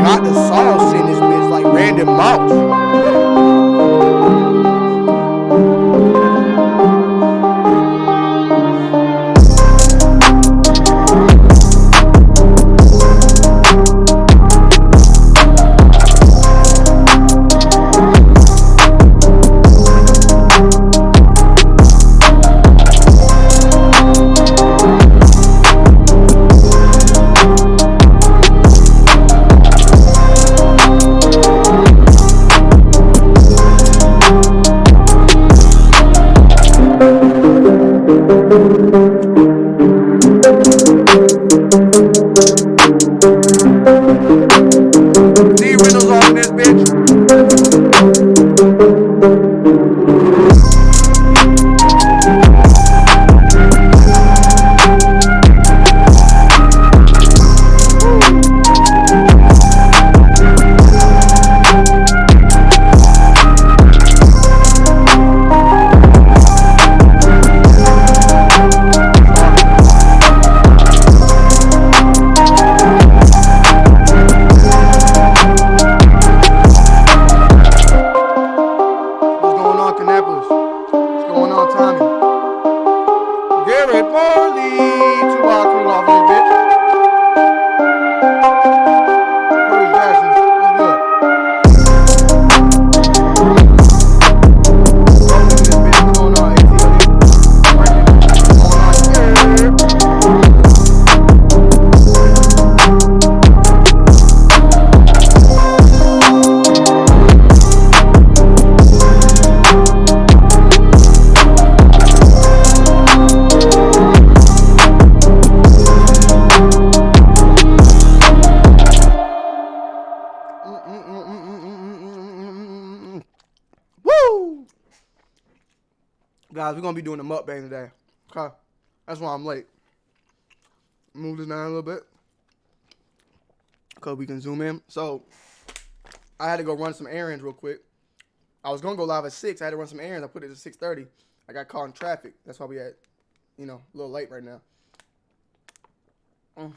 got the sauce in this bitch like Randy Moss. Guys, we're going to be doing the mukbang today. Okay? That's why I'm late. Move this down a little bit. Because we can zoom in. So, I had to go run some errands real quick. I was going to go live at 6. I had to run some errands. I put it at 6:30. I got caught in traffic. That's why we had, a little late right now. I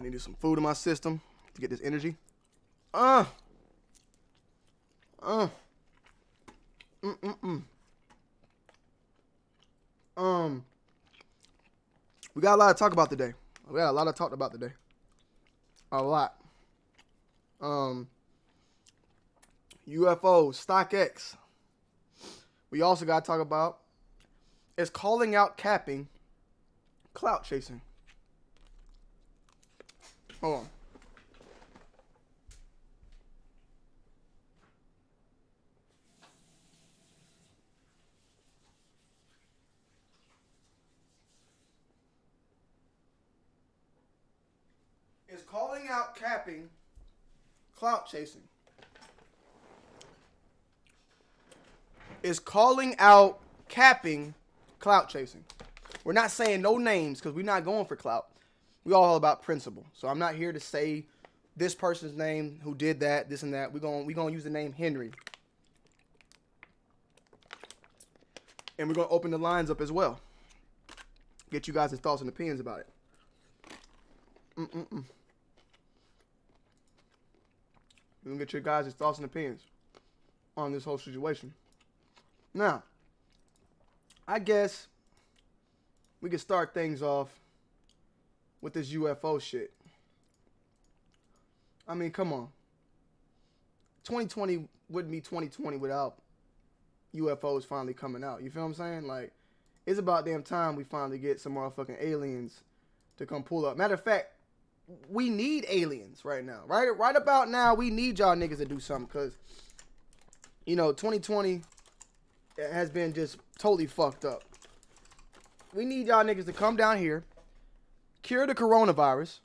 needed some food in my system to get this energy. We got a lot to talk about today. We got a lot to talk about today. A lot. UFOs, STOCKX. We also got to talk about is calling out capping, clout chasing. Hold on. Is calling out capping, clout chasing. Is calling out capping, clout chasing. We're not saying no names because we're not going for clout. We all about principle. So I'm not here to say this person's name who did that, this and that. We're gonna use the name Henry. And we're gonna open the lines up as well. Get you guys' thoughts and opinions about it. We're going to get your guys' thoughts and opinions on this whole situation. Now, I guess we can start things off with this UFO shit. I mean, come on. 2020 wouldn't be 2020 without UFOs finally coming out. You feel what I'm saying? Like, it's about damn time we finally get some motherfucking aliens to come pull up. Matter of fact, we need aliens right now. Right about now, we need y'all niggas to do something. Because, 2020 has been just totally fucked up. We need y'all niggas to come down here, cure the coronavirus,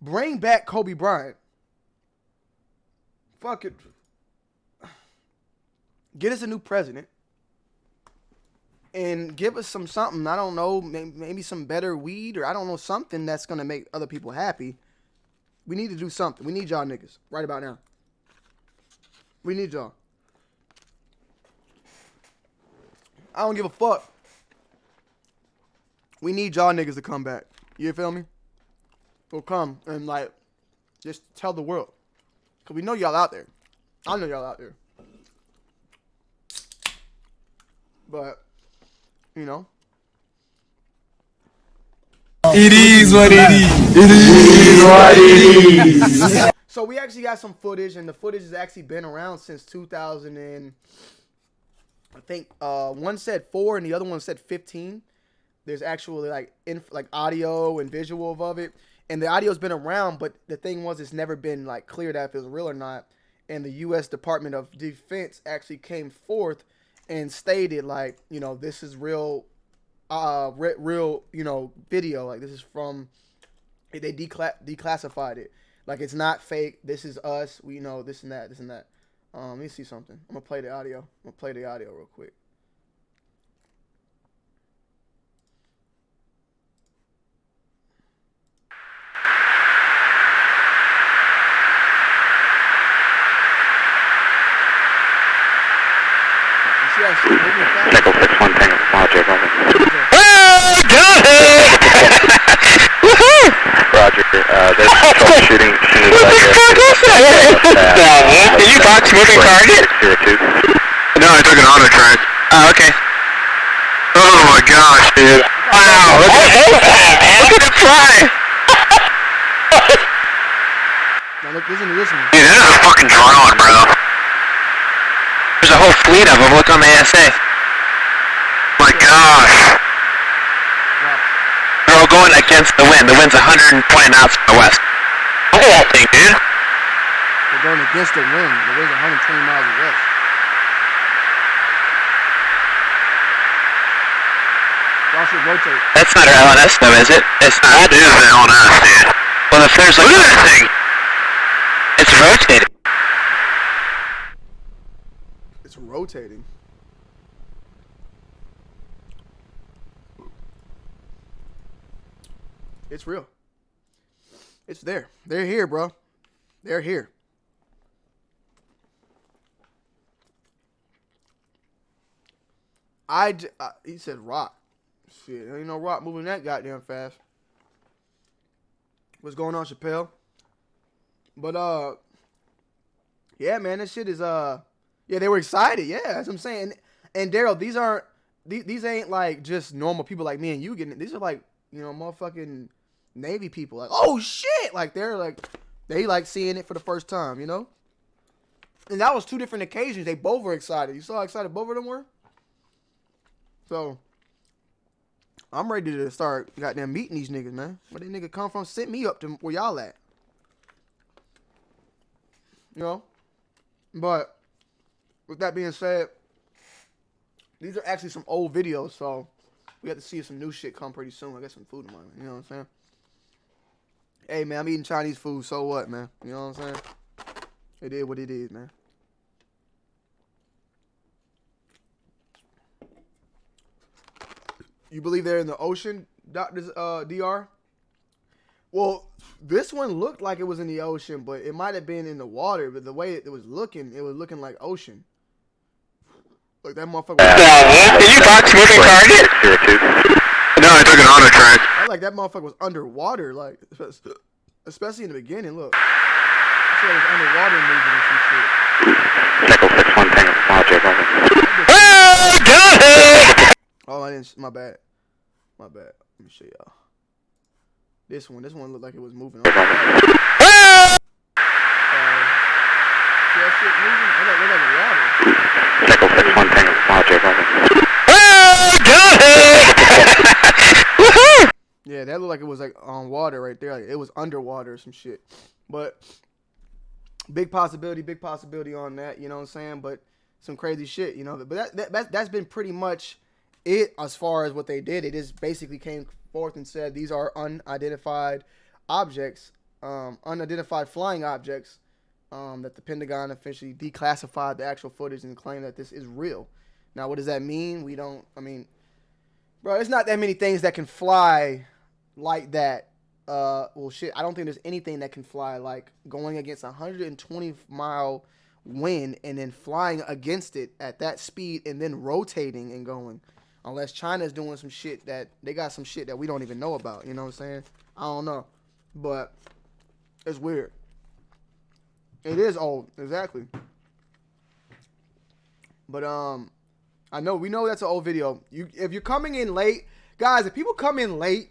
bring back Kobe Bryant, fuck it, get us a new president, and give us something, I don't know, maybe some better weed, or I don't know, something that's going to make other people happy. We need to do something. We need y'all niggas right about now. We need y'all. I don't give a fuck. We need y'all niggas to come back. You feel me? We'll come and, Just tell the world. Because we know y'all out there. I know y'all out there. But, you know. It is what it is. It is what it is. So we actually got some footage, and the footage has actually been around since 2000 and I think one said 4 and the other one said 15. There's actually like audio and visual of it, and the audio's been around, but the thing was it's never been like cleared out if it was real or not. And the U.S. Department of Defense actually came forth and stated like, you know, this is real, real, you know, video. Like this is from, they declassified it. Like it's not fake. This is us. We know this and that. This and that. Let me see something. I'm gonna play the audio. Real quick. Nickel 6-1 Tango Logic, over. Roger, there's troubleshooting. Did you box moving target? No, I took an auto track. Oh, okay. Oh my gosh, dude. Wow, look at it fly! Now look, listen to this one. Dude, this is a fucking drone, bro. There's a whole fleet of them. Look on the ASA. My gosh. They're all going against the wind. The wind's 120 knots from the west. Look at that thing, dude. They're going against the wind. The wind's 120 miles west. Y'all should rotate. That's not our LNS though, is it? It's not. That is the LNS, dude. Well, if there's like... Look at that thing. It's rotating. It's rotating. It's real. It's there. They're here, bro. They're here. He said rock. Shit, there ain't no rock moving that goddamn fast. What's going on, Chappelle? But yeah, man, this shit is yeah, they were excited. Yeah, that's what I'm saying. And Daryl, these ain't like just normal people like me and you getting it. These are like, you know, motherfucking Navy people. Like, oh shit, like they're like, they like seeing it for the first time, you know. And that was 2 different occasions. They both were excited. You saw how excited both of them were. So I'm ready to start goddamn meeting these niggas, man. Where they nigga come from? Send me up to where y'all at. You know? But with that being said, these are actually some old videos, so we have to see if some new shit come pretty soon. I got some food in mind, you know what I'm saying? Hey man, I'm eating Chinese food, so what, man? You know what I'm saying? It is what it is, man. You believe they're in the ocean, DR? Well, this one looked like it was in the ocean, but it might have been in the water. But the way it was looking like ocean. Look, that motherfucker. Did you box moving target? No, I took an auto track. I like that motherfucker was underwater, like especially in the beginning. Look, I feel like it was underwater moving and some shit. Nickel 6-1 Tango Logic, over. Oh, I didn't. My bad. Let me show y'all. This one looked like it was moving. See that shit moving? It looked like water. Nickel 6-1 Tango Logic, over. Yeah, that looked like it was like on water right there. Like it was underwater or some shit. But big possibility on that. You know what I'm saying? But some crazy shit, you know. But that's been pretty much it as far as what they did. It just basically came forth and said these are unidentified objects, unidentified flying objects, that the Pentagon officially declassified the actual footage and claimed that this is real. Now, what does that mean? I mean, bro, there's not that many things that can fly like that. Well, shit, I don't think there's anything that can fly like going against 120-mile wind and then flying against it at that speed and then rotating and going. Unless China's doing some shit that they got some shit that we don't even know about. You know what I'm saying? I don't know. But it's weird. It is old, exactly. But I know we know that's an old video. If you're coming in late, guys, if people come in late,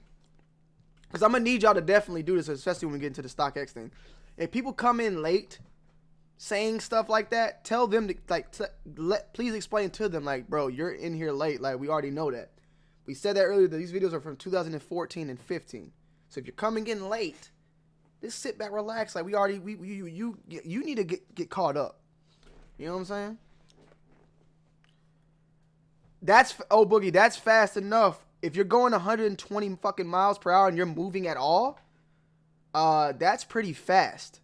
because I'm gonna need y'all to definitely do this, especially when we get into the StockX thing. If people come in late, saying stuff like that, tell them to please explain to them like, bro, you're in here late. Like we already know that. We said that earlier that these videos are from 2014 and 15. So if you're coming in late, just sit back, relax. Like you need to get caught up. You know what I'm saying? That's Boogie. That's fast enough. If you're going 120 fucking miles per hour and you're moving at all, that's pretty fast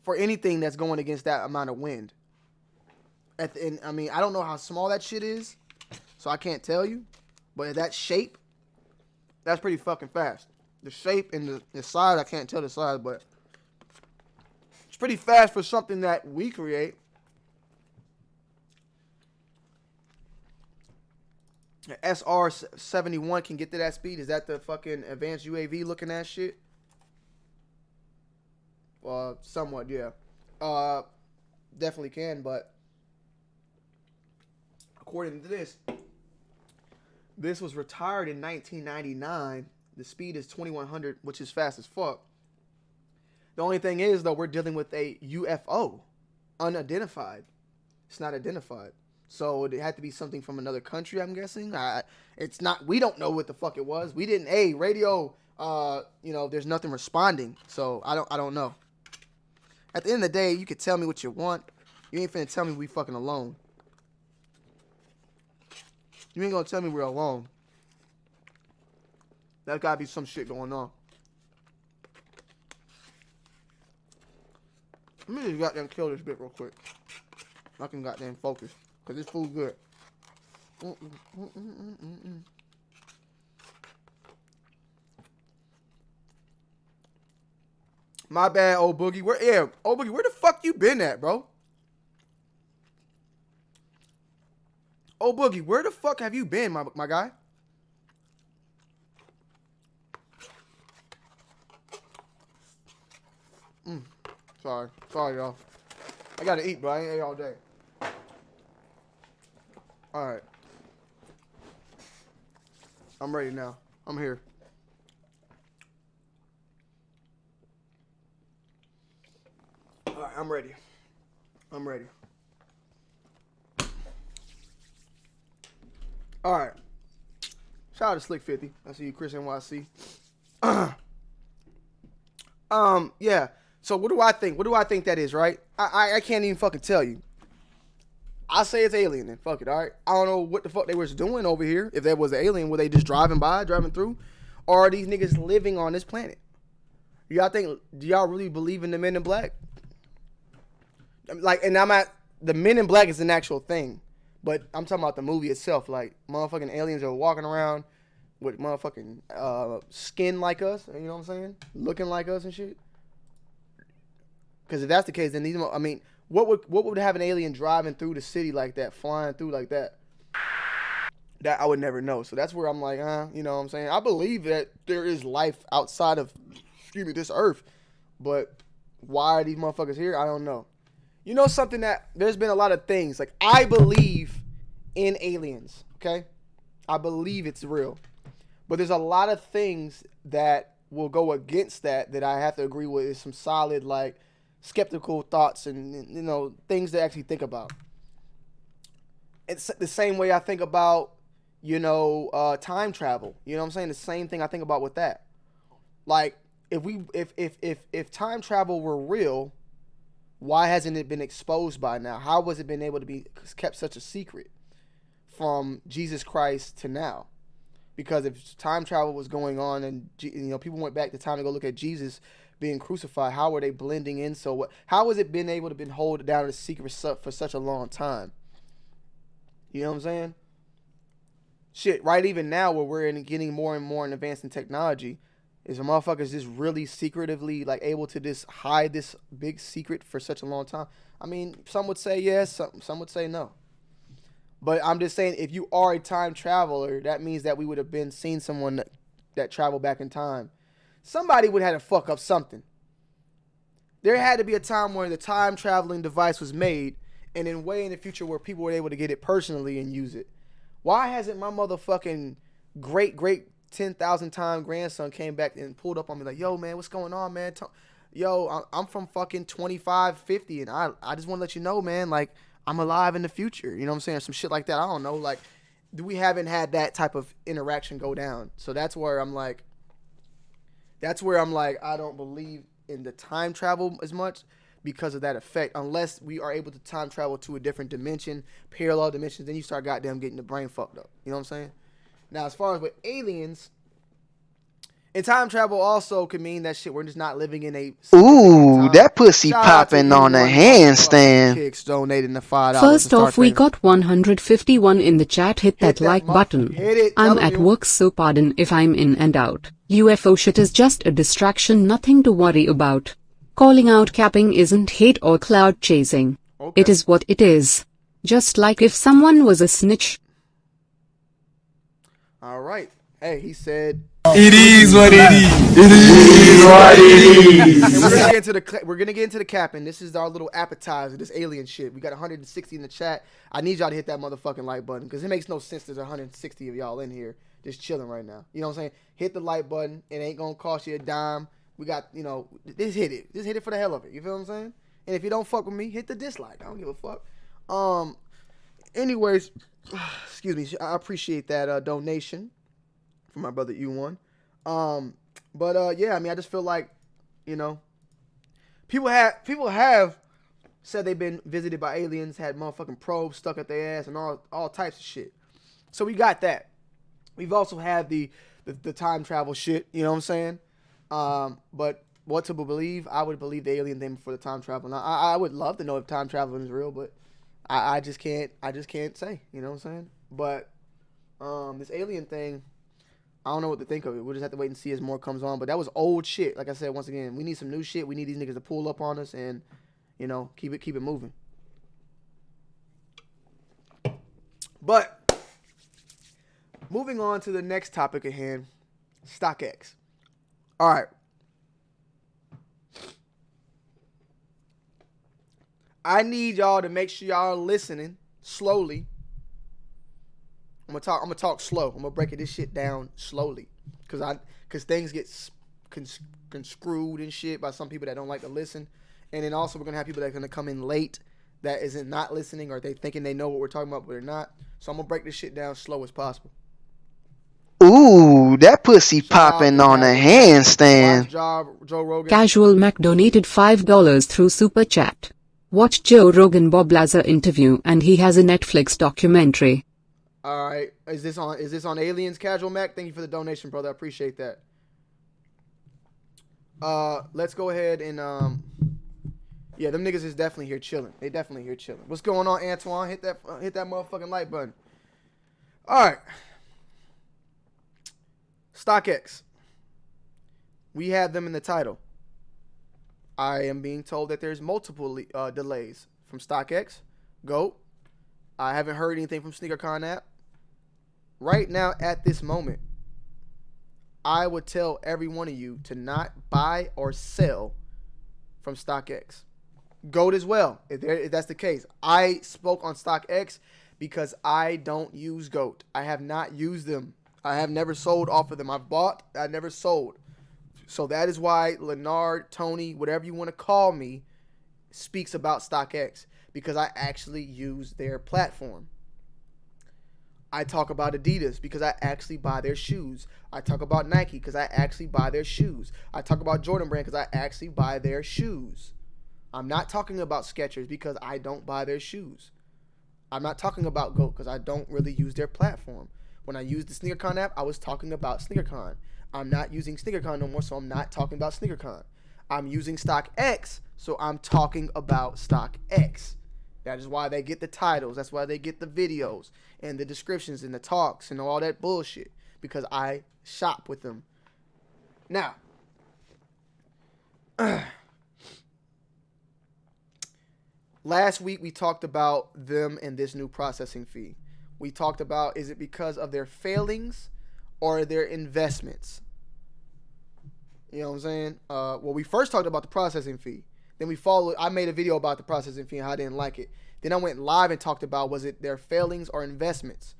for anything that's going against that amount of wind. I mean, I don't know how small that shit is, so I can't tell you. But that shape, that's pretty fucking fast. The shape and the size, I can't tell the size, but it's pretty fast for something that we create. SR-71 can get to that speed. Is that the fucking advanced UAV looking at shit? Somewhat, yeah. Definitely can, but according to this was retired in 1999. The speed is 2100, which is fast as fuck. The only thing is, though, we're dealing with a UFO, unidentified. It's not identified. So it had to be something from another country, I'm guessing. It's not. We don't know what the fuck it was. We didn't. Radio. There's nothing responding. So I don't know. At the end of the day, you can tell me what you want. You ain't finna tell me we fucking alone. You ain't gonna tell me we're alone. There's gotta be some shit going on. Let me just goddamn kill this bit real quick. I can goddamn focus. Cause this food's good. My bad, old Boogie. Where the fuck you been at, bro? Old Boogie, where the fuck have you been, my guy? Sorry, y'all. I gotta eat, bro. I ain't ate all day. Alright. I'm ready now. I'm here. Alright, I'm ready. Alright. Shout out to Slick 50. I see you, Chris NYC. Yeah. So what do I think? What do I think that is, right? I can't even fucking tell you. I say it's alien then. Fuck it, alright? I don't know what the fuck they was doing over here. If that was an alien, were they just driving through? Or are these niggas living on this planet? Do y'all really believe in the Men in Black? Like, and the Men in Black is an actual thing. But I'm talking about the movie itself. Like, motherfucking aliens are walking around with motherfucking skin like us. You know what I'm saying? Looking like us and shit. Because if that's the case, then what would have an alien driving through the city like that, flying through like that? That I would never know. So that's where I'm like, you know what I'm saying? I believe that there is life outside of, this earth. But why are these motherfuckers here? I don't know. You know something that there's been a lot of things. Like, I believe in aliens, okay? I believe it's real. But there's a lot of things that will go against that I have to agree with. Is some solid, like, skeptical thoughts and, things to actually think about. It's the same way I think about, time travel. You know what I'm saying? The same thing I think about with that. Like, if time travel were real, why hasn't it been exposed by now? How has it been able to be kept such a secret from Jesus Christ to now? Because if time travel was going on and people went back to time to go look at Jesus being crucified, how were they blending in? How has it been able to been hold down a secret for such a long time? You know what I'm saying? Shit, right even now where we're getting more and more in advanced in technology, is the motherfuckers just really secretively able to just hide this big secret for such a long time? I mean, some would say yes, some would say no. But I'm just saying, if you are a time traveler, that means that we would have been seen someone that traveled back in time. Somebody would have had to fuck up something. there had to be a time where the time traveling device was made, and then way in the future where people were able to get it personally and use it. Why hasn't my motherfucking great 10,000 time grandson came back and pulled up on me like, yo, man, what's going on, man? Yo, I'm from fucking 2550, and I just want to let you know, man, like, I'm alive in the future. You know what I'm saying? Some shit like that. I don't know. Like, we haven't had that type of interaction go down. So that's where I'm like, I don't believe in the time travel as much because of that effect. Unless we are able to time travel to a different dimension, parallel dimensions, then you start goddamn getting the brain fucked up. You know what I'm saying? Now, as far as with aliens, and time travel also could mean that shit we're just not living in a. Ooh, that pussy Shout out to popping on a anyone handstand. Kicks donating the $5. First off, we got 151 in the chat. Hit that like button. Hit it. I'm Tell at them work, so pardon if I'm in and out. UFO shit is just a distraction, nothing to worry about. Calling out capping isn't hate or cloud chasing. Okay. It is what it is. Just like if someone was a snitch. All right. Hey, he said. It is what it is. It is what it is. And we're gonna get into the capping. This is our little appetizer. This alien shit. We got 160 in the chat. I need y'all to hit that motherfucking like button because it makes no sense. There's 160 of y'all in here just chilling right now. You know what I'm saying? Hit the like button. It ain't gonna cost you a dime. We got, you know, just hit it. Just hit it for the hell of it. You feel what I'm saying? And if you don't fuck with me, hit the dislike. I don't give a fuck. Anyways, excuse me. I appreciate that donation from my brother U1. Yeah, I mean, I just feel like, you know, people have said they've been visited by aliens, had motherfucking probes stuck at their ass and all types of shit. So we got that. We've also had the time travel shit, you know what I'm saying? But what to believe? I would believe the alien thing before the time travel. Now, I would love to know if time traveling is real, but I just can't say, you know what I'm saying? But this alien thing, I don't know what to think of it. We'll just have to wait and see as more comes on. But that was old shit. Like I said, once again, we need some new shit. We need these niggas to pull up on us and, you know, keep it moving. But moving on to the next topic at hand, STOCKX. All right. I need y'all to make sure y'all are listening slowly. I'm gonna talk slow. I'm gonna break this shit down slowly, cause things get construed and shit by some people that don't like to listen, and then also we're gonna have people that are gonna come in late that isn't not listening or they thinking they know what we're talking about but they're not. So I'm gonna break this shit down slow as possible. Ooh, that pussy popping on a handstand. Joe Rogan. Casual Mac donated $5 through Super Chat. Watch Joe Rogan Bob Lazar interview and he has a Netflix documentary. All right, is this on Aliens? Casual Mac, thank you for the donation, brother. I appreciate that. Let's go ahead and yeah, them niggas is definitely here chilling. They definitely here chilling. What's going on, Antoine? Hit that motherfucking like button. All right, STOCKX. We have them in the title. I am being told that there's multiple delays from STOCKX. GOAT. I haven't heard anything from SneakerCon app. Right now, at this moment, I would tell every one of you to not buy or sell from STOCKX. GOAT as well, if that's the case. I spoke on STOCKX because I don't use GOAT. I have not used them. I have never sold off of them. I've bought, I never sold. So that is why Leonard, Tony, whatever you want to call me, speaks about STOCKX. Because I actually use their platform. I talk about Adidas because I actually buy their shoes. I talk about Nike because I actually buy their shoes. I talk about Jordan Brand because I actually buy their shoes. I'm not talking about Skechers because I don't buy their shoes. I'm not talking about GOAT because I don't really use their platform. When I used the SneakerCon app, I was talking about SneakerCon. I'm not using SneakerCon no more, so I'm not talking about SneakerCon. I'm using STOCKX, so I'm talking about STOCKX. That is why they get the titles. That's why they get the videos and the descriptions and the talks and all that bullshit. Because I shop with them. Now, last week we talked about them and this new processing fee. We talked about, is it because of their failings or their investments? You know what I'm saying? Well, we first talked about the processing fee. Then I made a video about the processing fee and how I didn't like it. Then I went live and talked about, was it their failings or investments?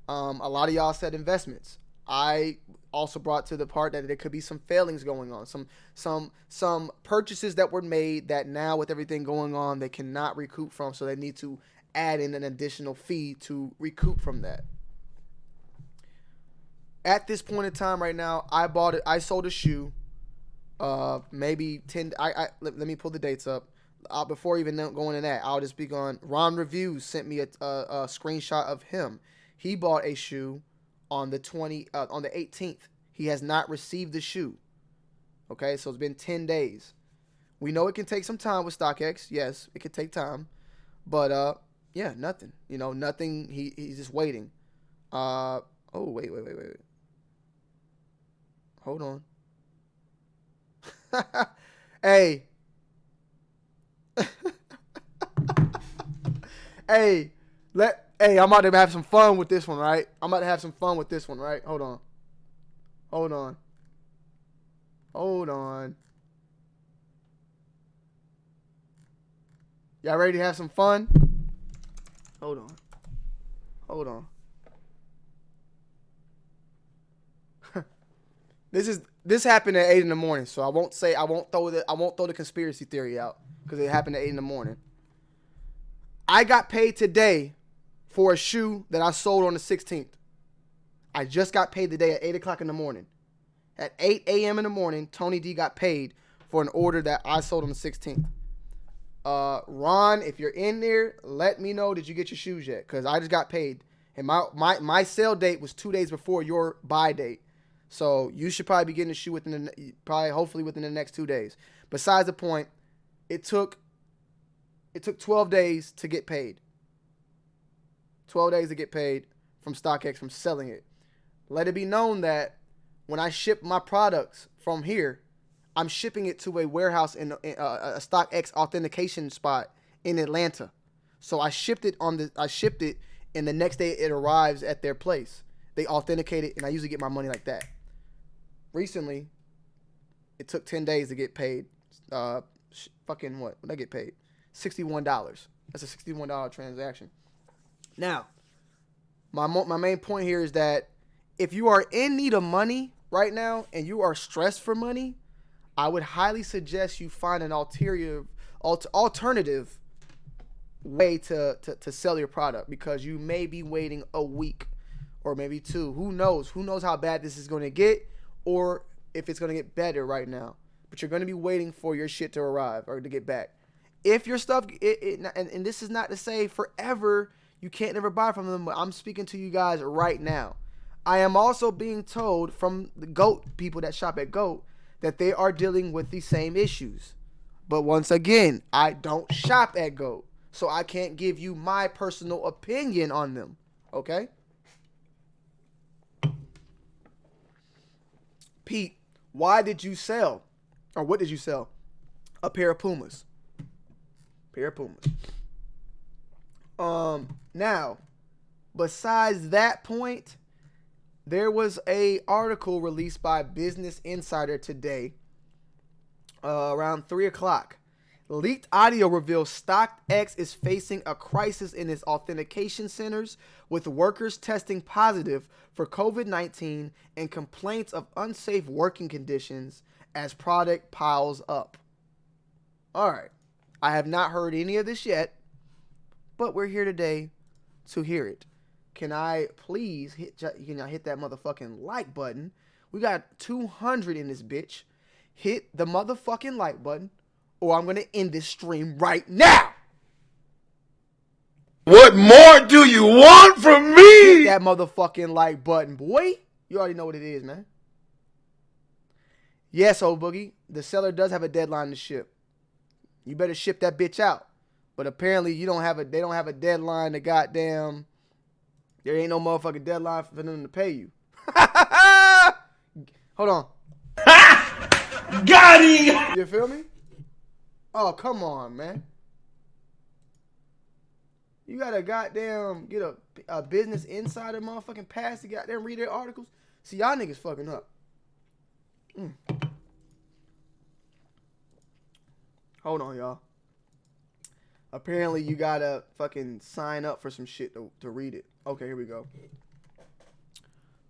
A lot of y'all said investments. I also brought to the part that there could be some failings going on, some purchases that were made that now with everything going on they cannot recoup from, so they need to add in an additional fee to recoup from that. At this point in time right now, I sold a shoe, maybe 10. Let me pull the dates up. Before even going into that, I'll just be going. Ron Reviews sent me a screenshot of him. He bought a shoe on the 18th. He has not received the shoe. Okay, so it's been 10 days. We know it can take some time with StockX. Yes, it can take time. But yeah, nothing. Nothing. He's just waiting. Oh, wait. Hold on. Hey. Hey, I'm about to have some fun with this one, right? Hold on. Y'all ready to have some fun? Hold on. This happened at 8 in the morning, so I won't throw the conspiracy theory out because it happened at 8 in the morning. I got paid today for a shoe that I sold on the 16th. I just got paid today at 8 o'clock in the morning. At 8 a.m. in the morning, Tony D got paid for an order that I sold on the 16th. Ron, if you're in there, let me know, did you get your shoes yet? Because I just got paid. And my sale date was 2 days before your buy date. So you should probably be getting the shoe hopefully within the next 2 days. Besides the point, it took 12 days to get paid. 12 days to get paid from StockX from selling it. Let it be known that when I ship my products from here, I'm shipping it to a warehouse in a StockX authentication spot in Atlanta. So I shipped it and the next day it arrives at their place. They authenticate it, and I usually get my money like that. Recently, it took 10 days to get paid. Fucking what? What did I get paid? $61. That's a $61 transaction. Now, my main point here is that if you are in need of money right now and you are stressed for money, I would highly suggest you find an alternative way to sell your product, because you may be waiting a week or maybe 2. Who knows? Who knows how bad this is going to get, or if it's going to get better right now. But you're going to be waiting for your shit to arrive or to get back. If your stuff, and this is not to say forever you can't never buy from them, but I'm speaking to you guys right now. I am also being told from the GOAT people that shop at GOAT that they are dealing with the same issues. But once again, I don't shop at GOAT, so I can't give you my personal opinion on them. Okay? Pete, why did you sell, or what did you sell? A pair of Pumas. Now, besides that point, there was a article released by Business Insider today, around 3 o'clock. Leaked audio reveals StockX is facing a crisis in its authentication centers, with workers testing positive for COVID-19 and complaints of unsafe working conditions as product piles up. All right. I have not heard any of this yet, but we're here today to hear it. Can I please hit that motherfucking like button? We got 200 in this bitch. Hit the motherfucking like button, or I'm going to end this stream right now. What more do you want from me? Hit that motherfucking like button, boy. You already know what it is, man. Yes, old boogie, the seller does have a deadline to ship. You better ship that bitch out. But apparently they don't have a deadline to goddamn. There ain't no motherfucking deadline for them to pay you. Hold on. Got him! You feel me? Oh, come on, man. You gotta goddamn get a Business Insider motherfucking pass to goddamn read their articles. See, y'all niggas fucking up. Hold on, y'all. Apparently, you gotta fucking sign up for some shit to read it. Okay, here we go.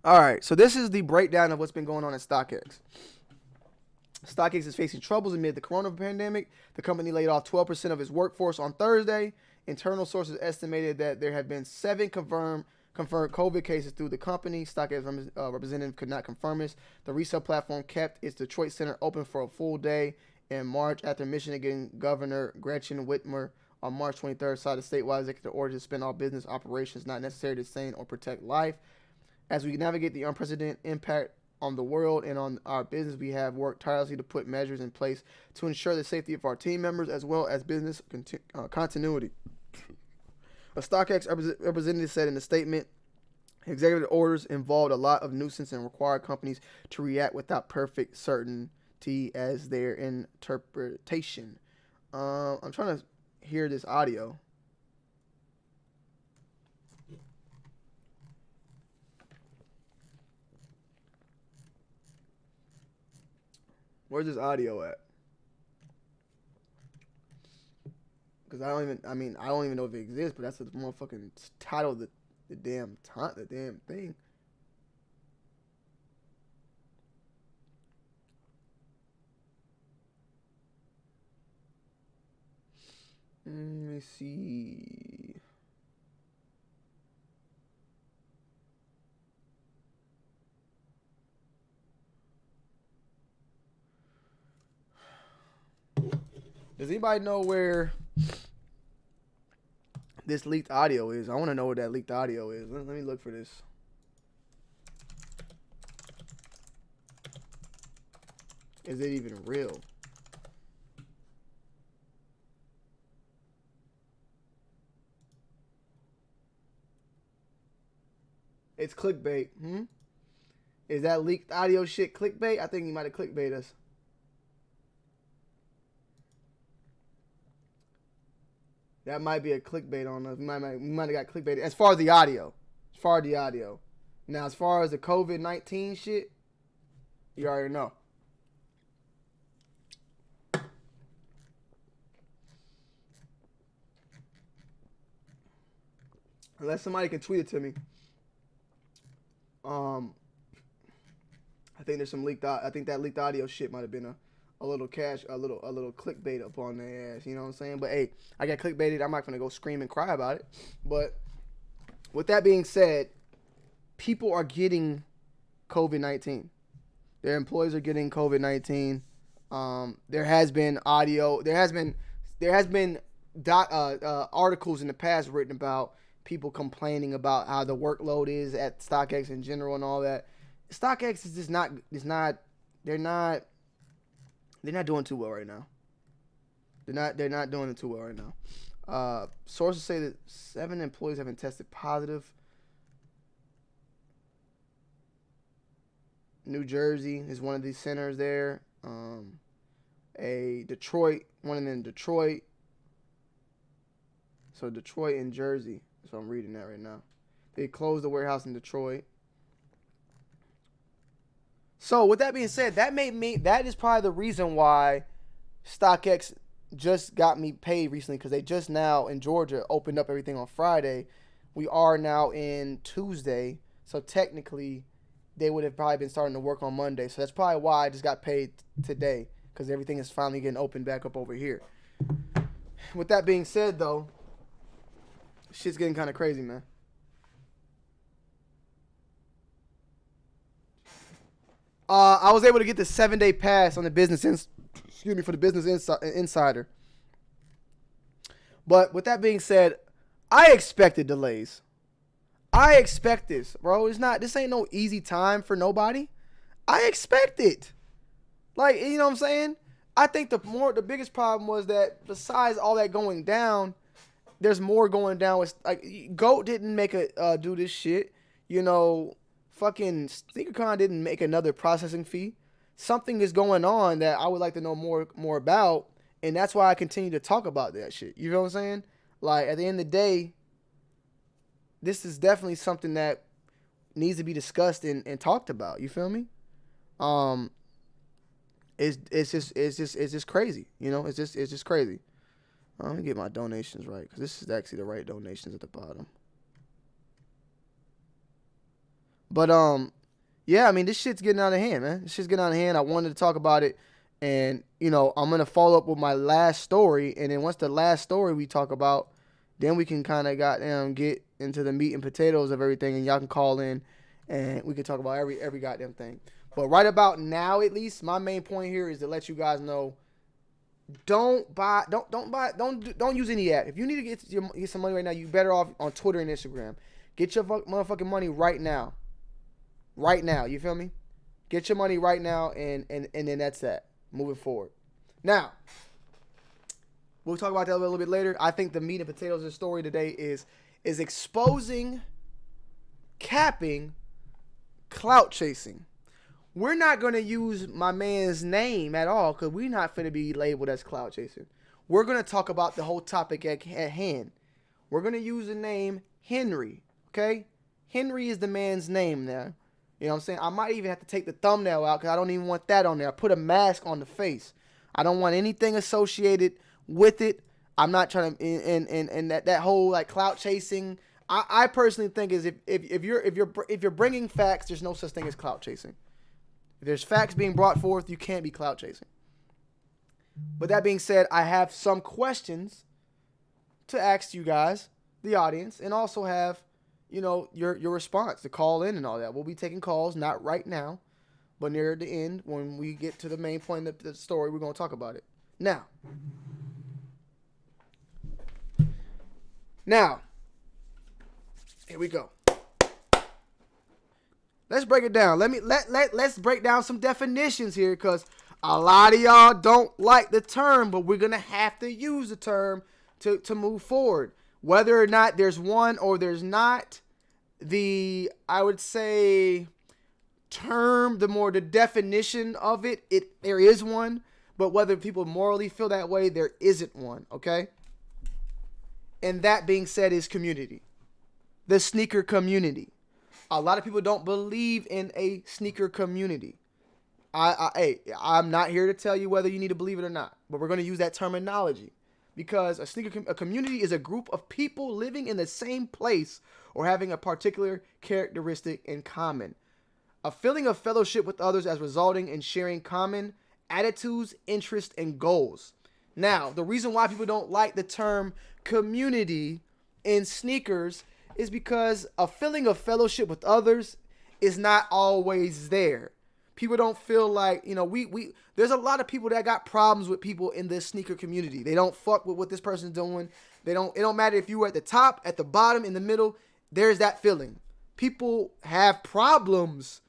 All right, so this is the breakdown of what's been going on at STOCKX. STOCKX is facing troubles amid the corona pandemic. The company laid off 12% of its workforce on Thursday. Internal sources estimated that there have been 7 confirmed COVID cases through the company. STOCKX representative could not confirm this. The resale platform kept its Detroit center open for a full day in March after Michigan Governor Gretchen Whitmer on March 23rd signed a statewide executive order to suspend all business operations not necessary to sustain or protect life. As we navigate the unprecedented impact on the world and on our business, we have worked tirelessly to put measures in place to ensure the safety of our team members as well as business continuity. A STOCKX representative said in the statement, executive orders involved a lot of nuisance and required companies to react without perfect certainty as their interpretation. I'm trying to hear this audio. Where's this audio at? Because I don't even know if it exists, but that's the motherfucking title of the damn thing. Let me see. Does anybody know where this leaked audio is? I want to know where that leaked audio is. Let me look for this. Is it even real? It's clickbait. Is that leaked audio shit clickbait? I think you might have clickbait us. That might be a clickbait on us. We might have got clickbaited. As far as the audio. Now, as far as the COVID-19 shit, you already know. Unless somebody can tweet it to me. I think there's some leaked. I think that leaked audio shit might have been a little clickbait up on their ass. You know what I'm saying? But hey, I got clickbaited. I'm not gonna go scream and cry about it. But with that being said, people are getting COVID-19. Their employees are getting COVID-19. There has been audio. There has been articles in the past written about people complaining about how the workload is at STOCKX in general and all that. STOCKX is just not. They're not doing too well right now. They're not doing it too well right now. Sources say that 7 employees have been tested positive. New Jersey is one of these centers there. One in Detroit. So Detroit and Jersey. So I'm reading that right now. They closed the warehouse in Detroit. So with that being said, that is probably the reason why STOCKX just got me paid recently, because they just now in Georgia opened up everything on Friday. We are now in Tuesday, so technically they would have probably been starting to work on Monday. So that's probably why I just got paid today, because everything is finally getting opened back up over here. With that being said, though, shit's getting kind of crazy, man. I was able to get the 7-day pass on the for the Business Insider. But with that being said, I expected delays. I expect this, bro. This ain't no easy time for nobody. I expect it. Like, you know what I'm saying? I think the biggest problem was that besides all that going down, there's more going down with, like, GOAT didn't make do this shit. You know, fucking SneakerCon didn't make another processing fee. Something is going on that I would like to know more about, and that's why I continue to talk about that shit. You know what I'm saying? Like, at the end of the day, this is definitely something that needs to be discussed and talked about. You feel me? it's just crazy. You know, it's just crazy. Let me get my donations right, because this is actually the right donations at the bottom. But yeah, I mean, this shit's getting out of hand, man. This shit's getting out of hand. I wanted to talk about it, and you know, I'm gonna follow up with my last story, and then once the last story we talk about, then we can kind of get into the meat and potatoes of everything, and y'all can call in, and we can talk about every goddamn thing. But right about now, at least, my main point here is to let you guys know: don't use any app. If you need to get some money right now, you better off on Twitter and Instagram. Get your motherfucking money right now. Right now, you feel me? Get your money right now, and then that's that. Moving forward. Now, we'll talk about that a little bit later. I think the meat and potatoes of the story today is exposing, capping, clout chasing. We're not going to use my man's name at all, because we're not going to be labeled as clout chasing. We're going to talk about the whole topic at hand. We're going to use the name Henry, okay? Henry is the man's name now. You know what I'm saying? I might even have to take the thumbnail out, because I don't even want that on there. I put a mask on the face. I don't want anything associated with it. I'm not trying to, and that whole like clout chasing. I personally think is if you're bringing facts, there's no such thing as clout chasing. If there's facts being brought forth, you can't be clout chasing. But that being said, I have some questions to ask you guys, the audience, and also have, you know, your response to call in and all that. We'll be taking calls, not right now, but near the end when we get to the main point of the story. We're going to talk about it. Now, here we go. Let's break it down. Let's break down some definitions here, because a lot of y'all don't like the term, but we're gonna have to use the term to move forward. Whether or not there's one or there's not, I would say term, the definition of it, there is one, but whether people morally feel that way, there isn't one, okay? And that being said is community. The sneaker community. A lot of people don't believe in a sneaker community. I'm not here to tell you whether you need to believe it or not, but we're going to use that terminology, because a community is a group of people living in the same place or having a particular characteristic in common. A feeling of fellowship with others as resulting in sharing common attitudes, interests, and goals. Now, the reason why people don't like the term community in sneakers is because a feeling of fellowship with others is not always there. People don't feel like, you know, there's a lot of people that got problems with people in this sneaker community. They don't fuck with what this person's doing. It don't matter if you were at the top, at the bottom, in the middle. There's that feeling. People have problems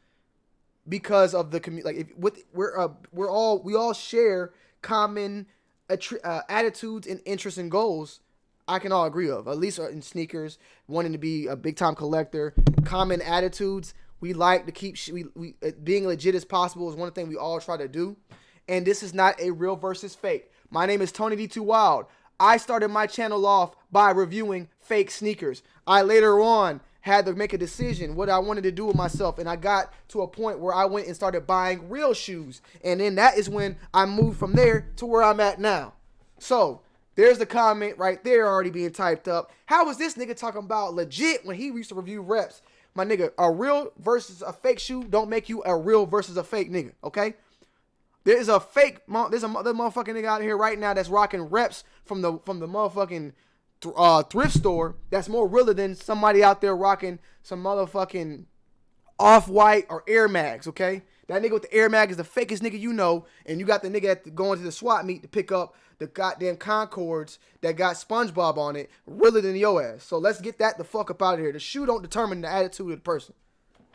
because of the community. Like we all share common attitudes and interests and goals. I can all agree of, at least in sneakers, wanting to be a big time collector, common attitudes. We like to keep being legit as possible is one thing we all try to do. And this is not a real versus fake. My name is Tony D2 Wild. I started my channel off by reviewing fake sneakers. I later on had to make a decision what I wanted to do with myself, and I got to a point where I went and started buying real shoes. And then that is when I moved from there to where I'm at now. So there's the comment right there already being typed up. How was this nigga talking about legit when he used to review reps? My nigga, a real versus a fake shoe don't make you a real versus a fake nigga, okay? There's a motherfucking nigga out here right now that's rocking reps from the motherfucking thrift store that's more realer than somebody out there rocking some motherfucking Off-White or Air Mags, okay? That nigga with the Air Mag is the fakest nigga you know, and you got the nigga going to the swap meet to pick up the goddamn Concords that got SpongeBob on it, realer than your ass. So let's get that the fuck up out of here. The shoe don't determine the attitude of the person.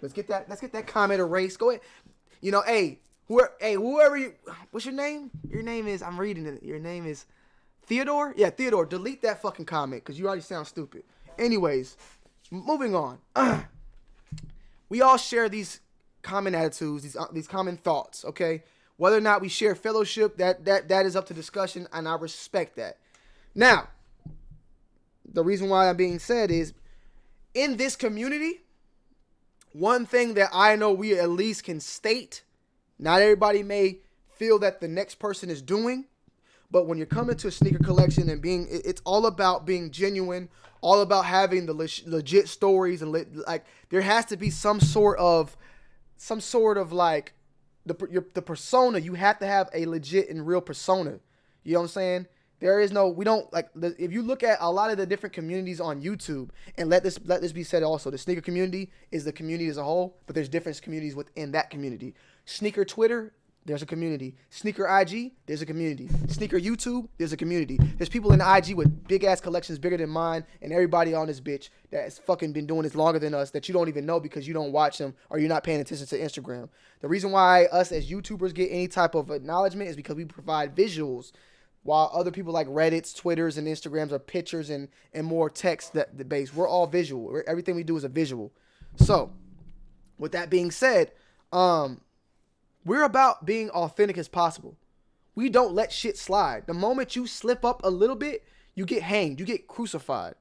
Let's get that comment erased. Go ahead. You know, whoever you, what's your name? Your name is, I'm reading it. Your name is Theodore? Yeah, Theodore. Delete that fucking comment because you already sound stupid. Anyways, moving on. We all share these common attitudes, these common thoughts, okay? Whether or not we share fellowship, that is up to discussion, and I respect that. Now, the reason why I'm being said is, in this community, one thing that I know we at least can state, not everybody may feel that the next person is doing. But when you're coming to a sneaker collection and it's all about being genuine, all about having the legit stories, and like there has to be some sort of like the persona. You have to have a legit and real persona. You know what I'm saying? We don't like, if you look at a lot of the different communities on YouTube, and let this be said also, the sneaker community is the community as a whole, but there's different communities within that community. Sneaker Twitter, there's a community. Sneaker IG, there's a community. Sneaker YouTube, there's a community. There's people in the IG with big ass collections bigger than mine, and everybody on this bitch that has fucking been doing this longer than us that you don't even know because you don't watch them or you're not paying attention to Instagram. The reason why us as YouTubers get any type of acknowledgement is because we provide visuals, while other people like Reddits, Twitters, and Instagrams are pictures and more text that base. We're all visual. Everything we do is a visual. So, with that being said, we're about being authentic as possible. We don't let shit slide. The moment you slip up a little bit, you get hanged. You get crucified.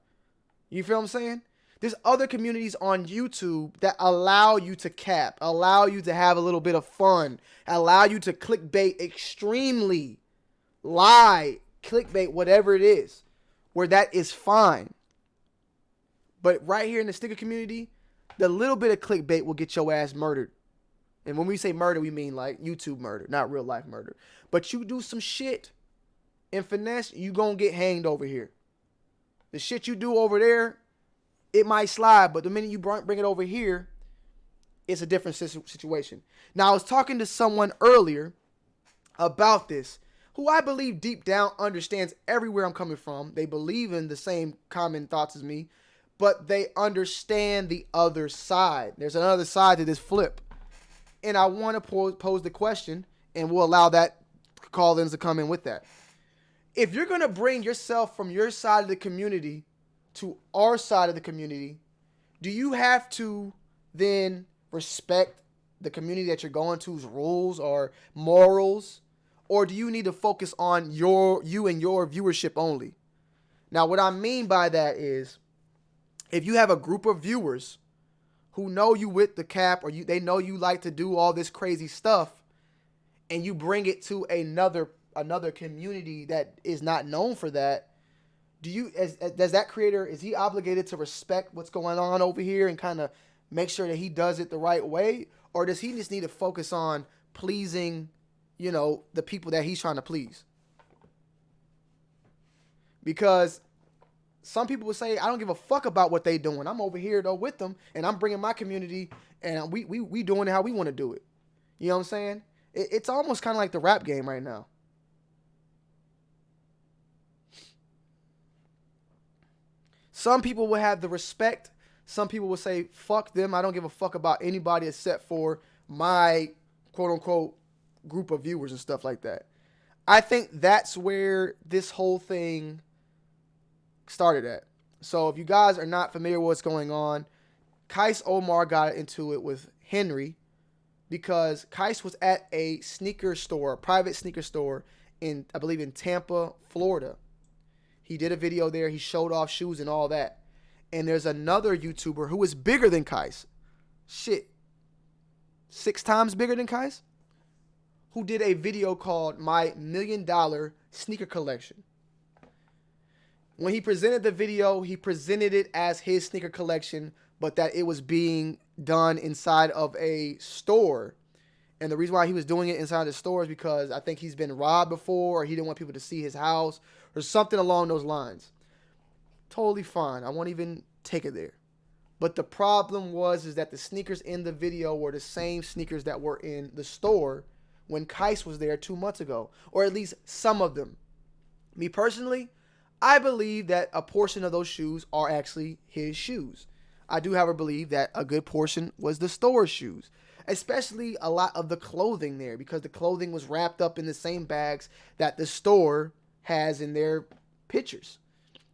You feel what I'm saying? There's other communities on YouTube that allow you to cap, allow you to have a little bit of fun, allow you to clickbait extremely, lie, clickbait, whatever it is, where that is fine. But right here in the sticker community, the little bit of clickbait will get your ass murdered. And when we say murder, we mean like YouTube murder, not real life murder. But you do some shit and finesse, you gonna get hanged over here. The shit you do over there, it might slide, but the minute you bring it over here, it's a different situation. Now, I was talking to someone earlier about this, who I believe deep down understands everywhere I'm coming from. They believe in the same common thoughts as me, but they understand the other side. There's another side to this flip. And I want to pose the question, and we'll allow that call-ins to come in with that. If you're going to bring yourself from your side of the community to our side of the community, do you have to then respect the community that you're going to's rules or morals? Or do you need to focus on you and your viewership only? Now, what I mean by that is, if you have a group of viewers who know you with the cap, or they know you like to do all this crazy stuff, and you bring it to another community that is not known for that, does that creator, is he obligated to respect what's going on over here and kind of make sure that he does it the right way? Or does he just need to focus on pleasing, the people that he's trying to please? Because some people would say, I don't give a fuck about what they doing. I'm over here though with them, and I'm bringing my community, and we doing it how we want to do it. You know what I'm saying? It's almost kind of like the rap game right now. Some people will have the respect. Some people will say, fuck them. I don't give a fuck about anybody except for my quote unquote group of viewers and stuff like that. I think that's where this whole thing started at. So if you guys are not familiar with what's going on, Kais Omar got into it with Henry because Kais was at a sneaker store, a private sneaker store I believe in Tampa, Florida. He did a video there. He showed off shoes and all that. And there's another YouTuber who is bigger than Kais. 6 times bigger than Kais, who did a video called My $1 Million Sneaker Collection. When he presented the video, he presented it as his sneaker collection, but that it was being done inside of a store. And the reason why he was doing it inside the store is because I think he's been robbed before, or he didn't want people to see his house, or something along those lines. Totally fine. I won't even take it there. But the problem is that the sneakers in the video were the same sneakers that were in the store when Kais was there 2 months ago, or at least some of them. Me personally, I believe that a portion of those shoes are actually his shoes. I do, however, believe that a good portion was the store's shoes, especially a lot of the clothing there, because the clothing was wrapped up in the same bags that the store has in their pictures.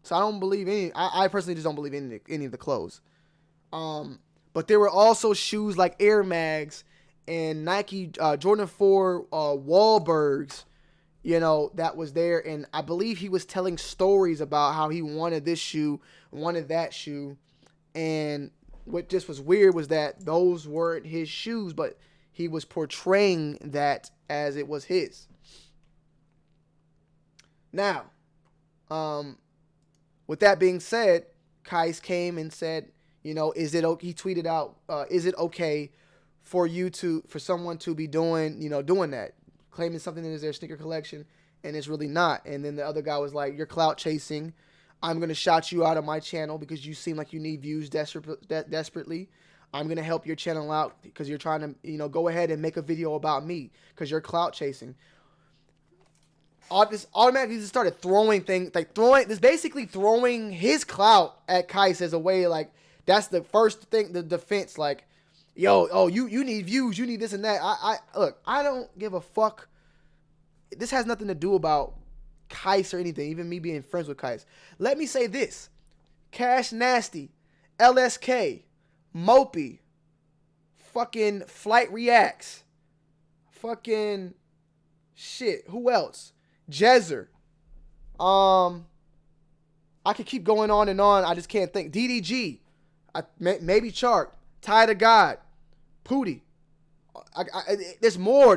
So I don't believe I personally just don't believe in any of the clothes. But there were also shoes like Air Mags and Nike Jordan 4 Wahlbergs, that was there. And I believe he was telling stories about how he wanted this shoe, wanted that shoe. And what just was weird was that those weren't his shoes, but he was portraying that as it was his. Now, with that being said, Kais came and said, you know, he tweeted out, is it okay for someone to be doing that, claiming something that is their sneaker collection and it's really not. And then the other guy was like, you're clout chasing. I'm going to shout you out of my channel because you seem like you need views desperately. I'm going to help your channel out because you're trying to, go ahead and make a video about me because you're clout chasing. This automatically just started throwing things, basically throwing his clout at Kais as a way, like, that's the first thing, the defense, like, you need views, you need this and that. Look, I don't give a fuck. This has nothing to do about Kais or anything, even me being friends with Kais. Let me say this. Cash Nasty, LSK, Mopey, fucking Flight Reacts, fucking shit, who else? Jezzer. I could keep going on and on. I just can't think. DDG. Maybe Chark. Ty to God. Pootie. There's more.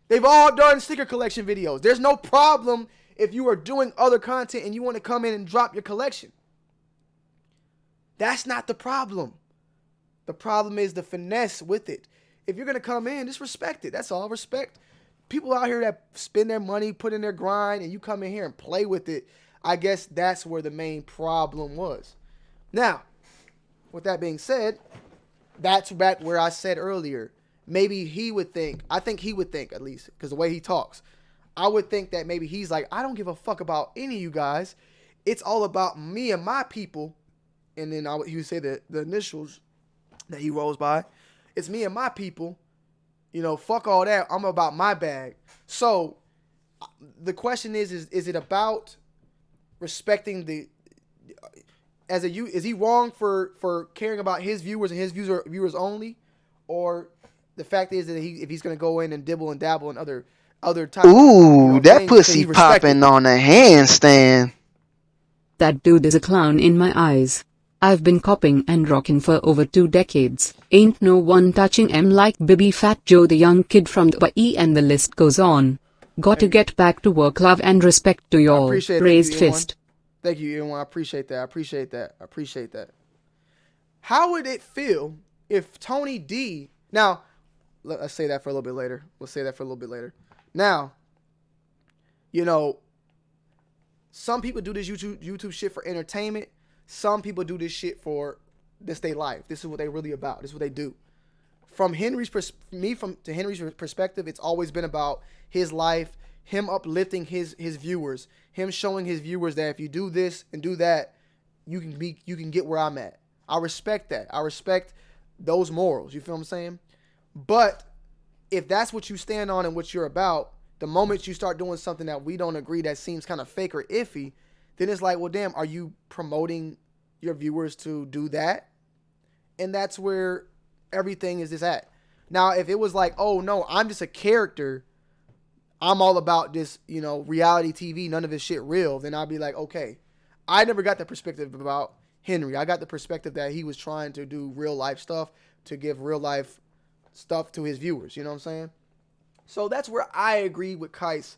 They've all done sticker collection videos. There's no problem if you are doing other content and you want to come in and drop your collection. That's not the problem. The problem is the finesse with it. If you're going to come in, just respect it. That's all. Respect people out here that spend their money, put in their grind, and you come in here and play with it. I guess that's where the main problem was. Now, with that being said, that's back where I said earlier. Maybe I think he would think at least, because the way he talks, I would think that maybe he's like, I don't give a fuck about any of you guys. It's all about me and my people. And then he would say the initials that he rolls by. It's me and my people. Fuck all that. I'm about my bag. So the question is it about respecting is he wrong for caring about his viewers and his viewers only? Or the fact is that if he's going to go in and dibble and dabble in other types. Ooh, that pussy popping on a handstand. That dude is a clown in my eyes. I've been copping and rocking for over 2 decades. Ain't no one touching em like Bibby Fat Joe the young kid from the PE, and the list goes on. Gotta get back to work. Love and respect to y'all. Raised fist. Thank you, Ian. I appreciate that. How would it feel if Tony D... Now, let's say that for a little bit later. Now, some people do this YouTube shit for entertainment. Some people do this shit for their life. This is what they really about. This is what they do. From Henry's perspective, it's always been about his life, him uplifting his viewers, him showing his viewers that if you do this and do that, you can get where I'm at. I respect that. I respect those morals. You feel what I'm saying? But if that's what you stand on and what you're about, the moment you start doing something that we don't agree that seems kind of fake or iffy, then it's like, well, damn, are you promoting your viewers to do that? And that's where everything is just at. Now, if it was like, oh, no, I'm just a character, I'm all about this, reality TV, none of this shit real, then I'd be like, okay. I never got the perspective about Henry. I got the perspective that he was trying to do real life stuff to give real life stuff to his viewers. You know what I'm saying? So that's where I agree with Kais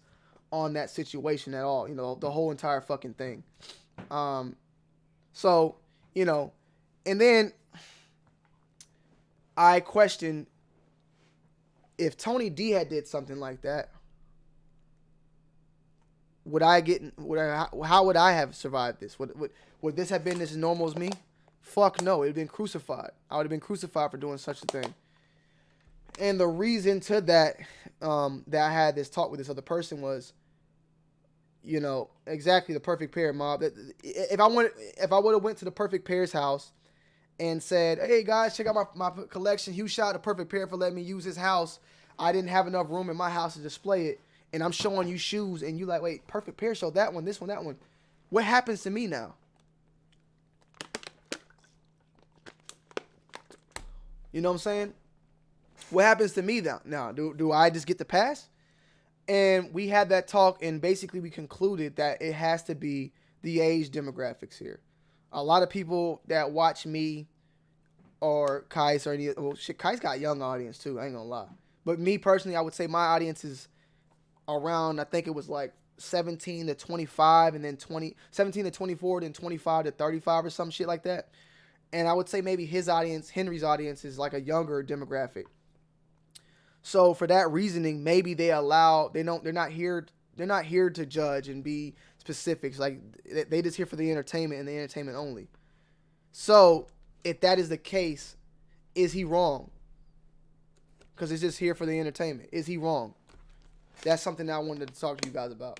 on that situation at all. The whole entire fucking thing. So, and then I question if Tony D had did something like that, how would I have survived this? Would this have been as normal as me? Fuck no, it would have been crucified. I would have been crucified for doing such a thing. And the reason to that, that I had this talk with this other person was, exactly the Perfect Pair mob. If I would have went to the Perfect Pair's house and said, hey guys, check out my collection. Huge shout out to Perfect Pair for letting me use his house. I didn't have enough room in my house to display it. And I'm showing you shoes and you like, wait, Perfect Pair showed that one, this one, that one. What happens to me now? You know what I'm saying? What happens to me now? Do I just get the pass? And we had that talk, and basically we concluded that it has to be the age demographics here. A lot of people that watch me or Kais or Kais got a young audience too, I ain't gonna lie. But me personally, I would say my audience is around, I think it was like 17 to 25 and then 17 to 24, then 25 to 35 or some shit like that. And I would say maybe his audience, Henry's audience, is like a younger demographic. So for that reasoning, maybe they're not here to judge and be specifics. Like they just here for the entertainment and the entertainment only. So if that is the case, is he wrong? Because it's just here for the entertainment. Is he wrong? That's something that I wanted to talk to you guys about.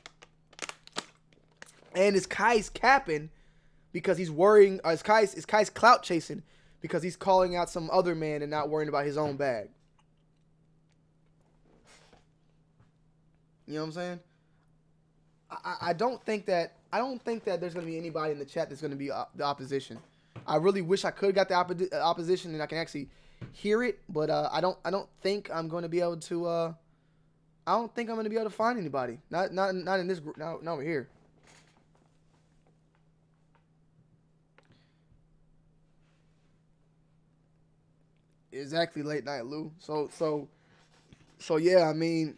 And is Kai's capping because he's worrying? Is Kai's clout chasing because he's calling out some other man and not worrying about his own bag? You know what I'm saying? I don't think that there's gonna be anybody in the chat that's gonna be the opposition. I really wish I could got the opposition and I can actually hear it, but I don't think I'm gonna be able to. I don't think I'm gonna be able to find anybody. Not in this group. Not over here. Exactly, late night, Lou. So yeah. I mean,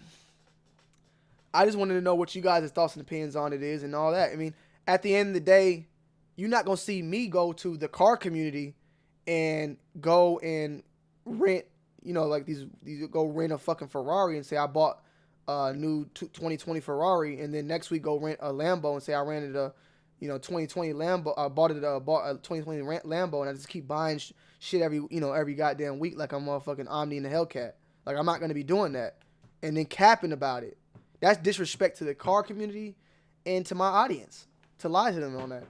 I just wanted to know what you guys' thoughts and opinions on it is and all that. I mean, at the end of the day, you're not gonna see me go to the car community and go and rent, like these go rent a fucking Ferrari and say I bought a new 2020 Ferrari, and then next week go rent a Lambo and say I rented a 2020 Lambo. I bought a 2020 Lambo, and I just keep buying shit every goddamn week like I'm motherfucking Omni and the Hellcat. Like I'm not gonna be doing that, and then capping about it. That's disrespect to the car community and to my audience to lie to them on that.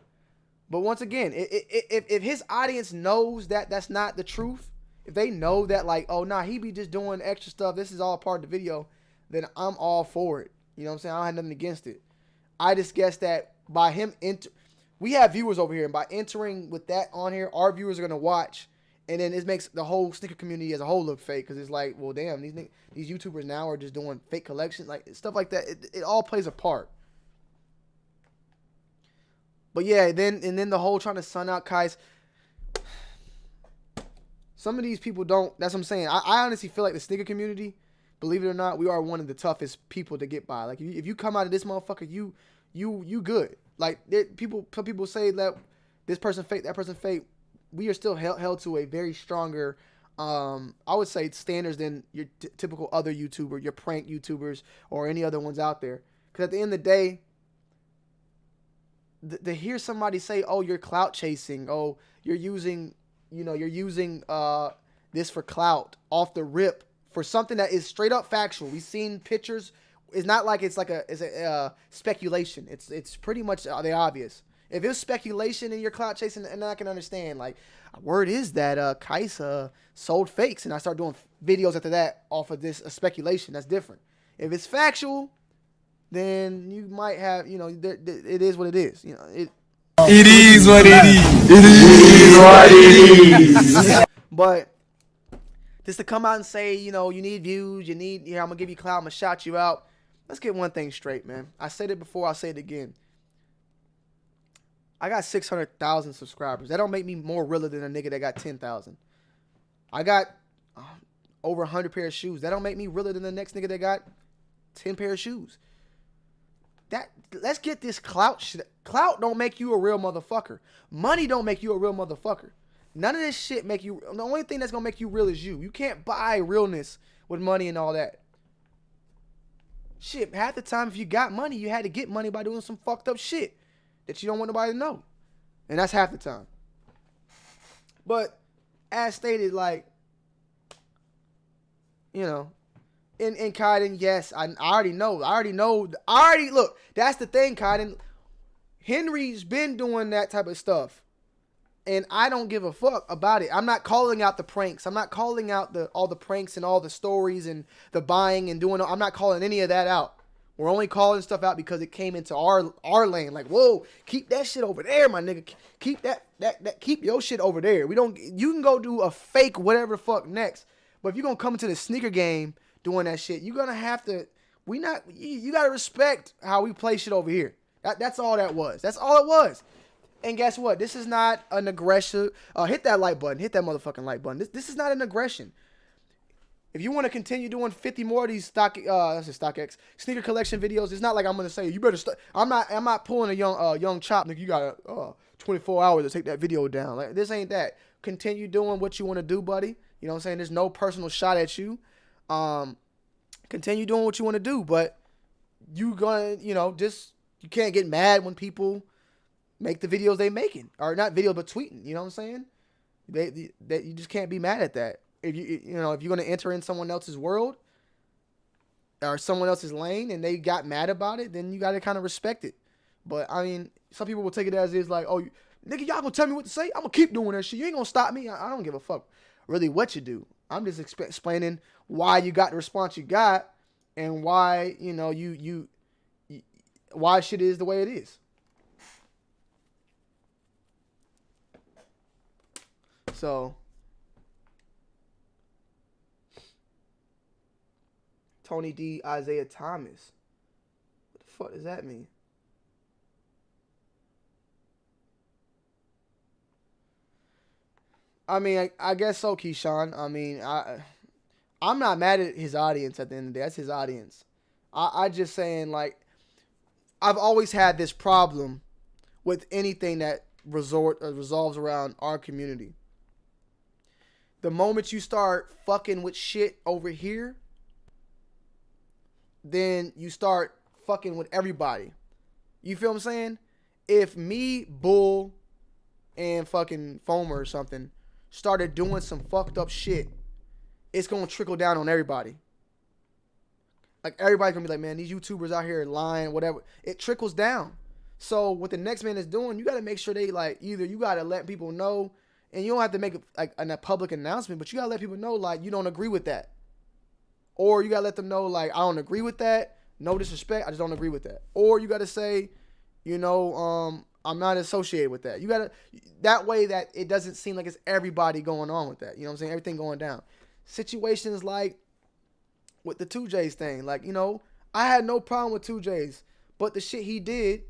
But once again, if his audience knows that that's not the truth, if they know that like, oh nah, he be just doing extra stuff, this is all part of the video, then I'm all for it. You know what I'm saying? I don't have nothing against it. I just guess that by him we have viewers over here, and by entering with that on here, our viewers are gonna watch, and then it makes the whole sneaker community as a whole look fake, because it's like, well, damn, these YouTubers now are just doing fake collections, like stuff like that. It all plays a part. But yeah, then the whole trying to sun out Kai's. Some of these people don't. That's what I'm saying. I honestly feel like the sneaker community, believe it or not, we are one of the toughest people to get by. Like if you come out of this motherfucker, you good. Like some people say that this person fake, that person fake. We are still held to a very stronger, I would say, standards than your typical other YouTuber, your prank YouTubers, or any other ones out there. Because at the end of the day, to hear somebody say, "Oh, you're clout chasing," "Oh, you're using this for clout," off the rip for something that is straight up factual. We've seen pictures. It's not like it's a speculation. It's pretty much the obvious. If it's speculation and you're clout chasing, and I can understand, like, word is that Kaisa sold fakes, and I start doing videos after that off of this speculation. That's different. If it's factual, then you might have, it is what it is. It is what it is. It is what it is. But just to come out and say, you need views, I'm gonna give you clout, I'm gonna shout you out. Let's get one thing straight, man. I said it before, I'll say it again. I got 600,000 subscribers. That don't make me more realer than a nigga that got 10,000. I got over 100 pair of shoes. That don't make me realer than the next nigga that got 10 pair of shoes. Let's get this clout shit. Clout don't make you a real motherfucker. Money don't make you a real motherfucker. None of this shit make you. The only thing that's gonna make you real is you. You can't buy realness with money and all that. Shit, half the time if you got money, you had to get money by doing some fucked up shit that you don't want nobody to know. And that's half the time. But as stated, like, in Kaiden, yes, I already know. Look, that's the thing, Kaiden. Henry's been doing that type of stuff. And I don't give a fuck about it. I'm not calling out the pranks. I'm not calling out all the pranks and all the stories and the buying and doing. I'm not calling any of that out. We're only calling stuff out because it came into our lane. Like, whoa, keep that shit over there, my nigga. Keep keep your shit over there. You can go do a fake whatever the fuck next. But if you're gonna come into the sneaker game doing that shit, you're gonna have to. You gotta respect how we play shit over here. That's all that was. That's all it was. And guess what? This is not an aggression. Hit that like button. Hit that motherfucking like button. This is not an aggression. If you want to continue doing 50 more of these StockX sneaker collection videos, it's not like I'm gonna say you better. I'm not pulling a young chop. Nigga, you got 24 hours to take that video down. Like this ain't that. Continue doing what you want to do, buddy. You know what I'm saying? There's no personal shot at you. Continue doing what you want to do, but you gonna, just you can't get mad when people make the videos they making, or not video but tweeting. You know what I'm saying? You just can't be mad at that. If if you're gonna enter in someone else's world or someone else's lane and they got mad about it, then you gotta kind of respect it. But I mean, some people will take it as is like, oh, nigga, y'all gonna tell me what to say? I'm gonna keep doing that shit. You ain't gonna stop me. I don't give a fuck really what you do. I'm just explaining why you got the response you got and why why shit is the way it is. So. Tony D. Isaiah Thomas. What the fuck does that mean? I mean, I guess so, Keyshawn. I mean, I'm not mad at his audience at the end of the day. That's his audience. I just saying, like, I've always had this problem with anything that resolves around our community. The moment you start fucking with shit over here, then you start fucking with everybody. You feel what I'm saying? If me, Bull, and fucking Foamer or something started doing some fucked up shit, it's gonna trickle down on everybody. Like, everybody's gonna be like, man, these YouTubers out here lying, whatever. It trickles down. So what the next man is doing, you gotta make sure they, like, either you gotta let people know, and you don't have to make it like a public announcement, but you gotta let people know, like, you don't agree with that. Or you got to let them know, like, I don't agree with that. No disrespect. I just don't agree with that. Or you got to say, I'm not associated with that. You got to, that way that it doesn't seem like it's everybody going on with that. You know what I'm saying? Everything going down. Situations like with the 2Js thing. Like, I had no problem with 2Js. But the shit he did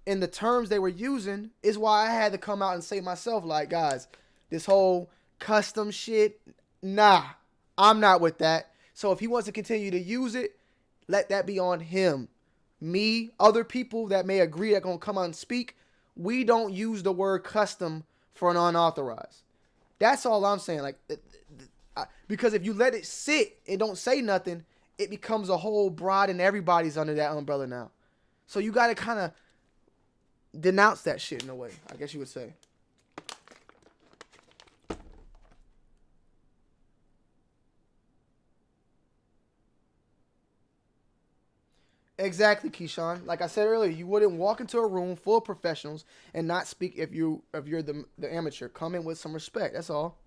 and the terms they were using is why I had to come out and say myself, like, guys, this whole custom shit, nah, I'm not with that. So if he wants to continue to use it, let that be on him. Me, other people that may agree that going to come out and speak, we don't use the word custom for an unauthorized. That's all I'm saying. Like, because if you let it sit and don't say nothing, it becomes a whole broad and everybody's under that umbrella now. So you got to kind of denounce that shit in a way, I guess you would say. Exactly, Keyshawn. Like I said earlier, you wouldn't walk into a room full of professionals and not speak if you're the amateur. Come in with some respect. That's all.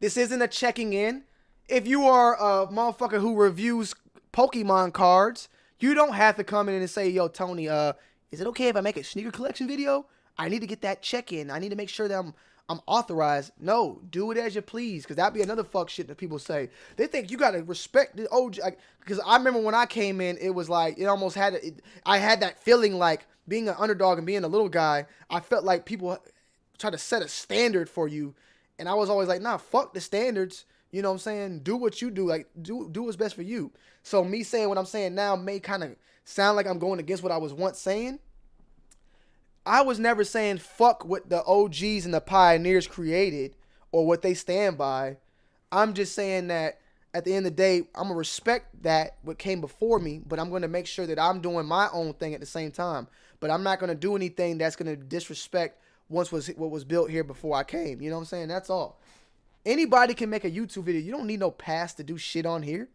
This isn't a checking in. If you are a motherfucker who reviews Pokemon cards, you don't have to come in and say, yo, Tony, is it okay if I make a sneaker collection video? I need to get that check-in. I need to make sure that I'm authorized. No, do it as you please, because that'd be another fuck shit that people say. They think you gotta respect the OG. Because I remember when I came in, it was like, it almost had, I had that feeling like being an underdog and being a little guy, I felt like people try to set a standard for you. And I was always like, nah, fuck the standards. You know what I'm saying? Do what you do. Like, do what's best for you. So me saying what I'm saying now may kind of sound like I'm going against what I was once saying. I was never saying fuck what the OGs and the pioneers created or what they stand by. I'm just saying that at the end of the day, I'm going to respect that what came before me, but I'm going to make sure that I'm doing my own thing at the same time. But I'm not going to do anything that's going to disrespect what was built here before I came. You know what I'm saying? That's all. Anybody can make a YouTube video. You don't need no pass to do shit on here.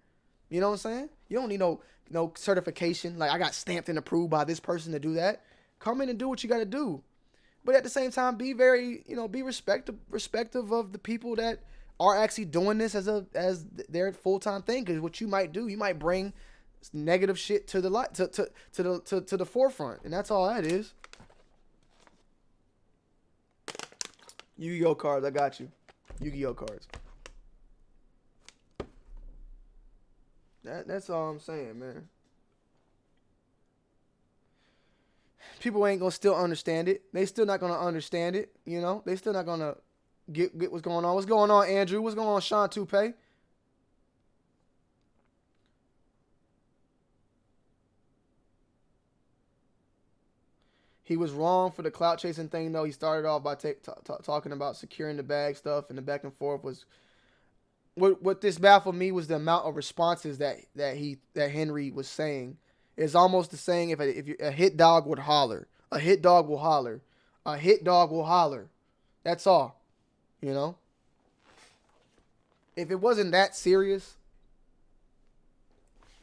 You know what I'm saying? You don't need no certification. Like, I got stamped and approved by this person to do that. Come in and do what you got to do. But at the same time, be very, be respective of the people that are actually doing this as their full-time thing. Because what you might do, you might bring negative shit to the light, to the forefront. And that's all that is. Yu-Gi-Oh cards, I got you. Yu-Gi-Oh cards. That's all I'm saying, man. People ain't gonna still understand it. They still not gonna understand it, They still not gonna get what's going on. What's going on, Andrew? What's going on, Sean Toupe? He was wrong for the clout chasing thing, though. He started off by talking about securing the bag stuff, and the back and forth was. What this baffled me was the amount of responses that Henry was saying. It's almost the saying if a hit dog would holler, a hit dog will holler, a hit dog will holler. That's all, you know. If it wasn't that serious,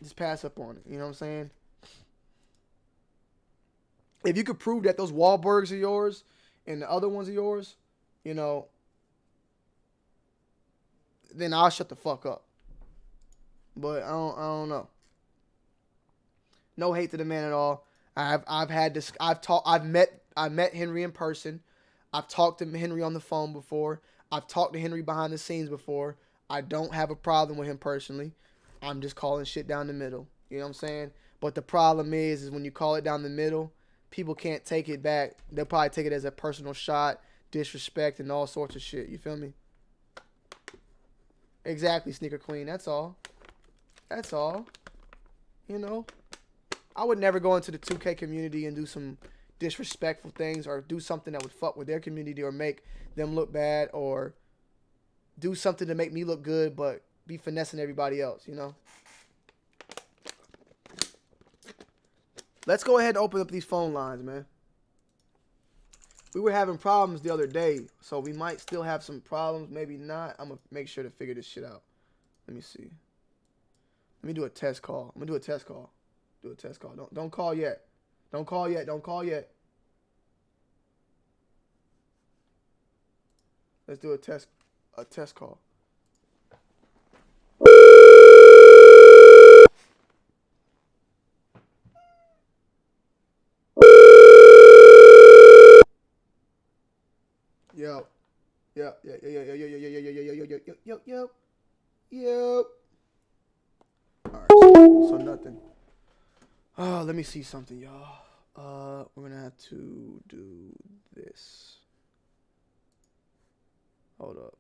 just pass up on it. You know what I'm saying? If you could prove that those Wahlbergs are yours and the other ones are yours, you know, then I'll shut the fuck up. But I don't know. No hate to the man at all. I've met Henry in person. I've talked to Henry on the phone before. I've talked to Henry behind the scenes before. I don't have a problem with him personally. I'm just calling shit down the middle. You know what I'm saying? But the problem is when you call it down the middle, people can't take it back. They'll probably take it as a personal shot, disrespect, and all sorts of shit. You feel me? Exactly, Sneaker Queen. That's all. That's all. You know? I would never go into the 2K community and do some disrespectful things or do something that would fuck with their community or make them look bad or do something to make me look good but be finessing everybody else, you know? Let's go ahead and open up these phone lines, man. We were having problems the other day, so we might still have some problems, maybe not. I'm going to make sure to figure this shit out. Let me see. Let me do a test call. I'm going to do a test call. Do a test call. Don't call yet. Don't call yet. Don't call yet. Let's do a test call. Yo. Yep. Alright, so nothing. Oh, let me see something, y'all. We're gonna have to do this. Hold up.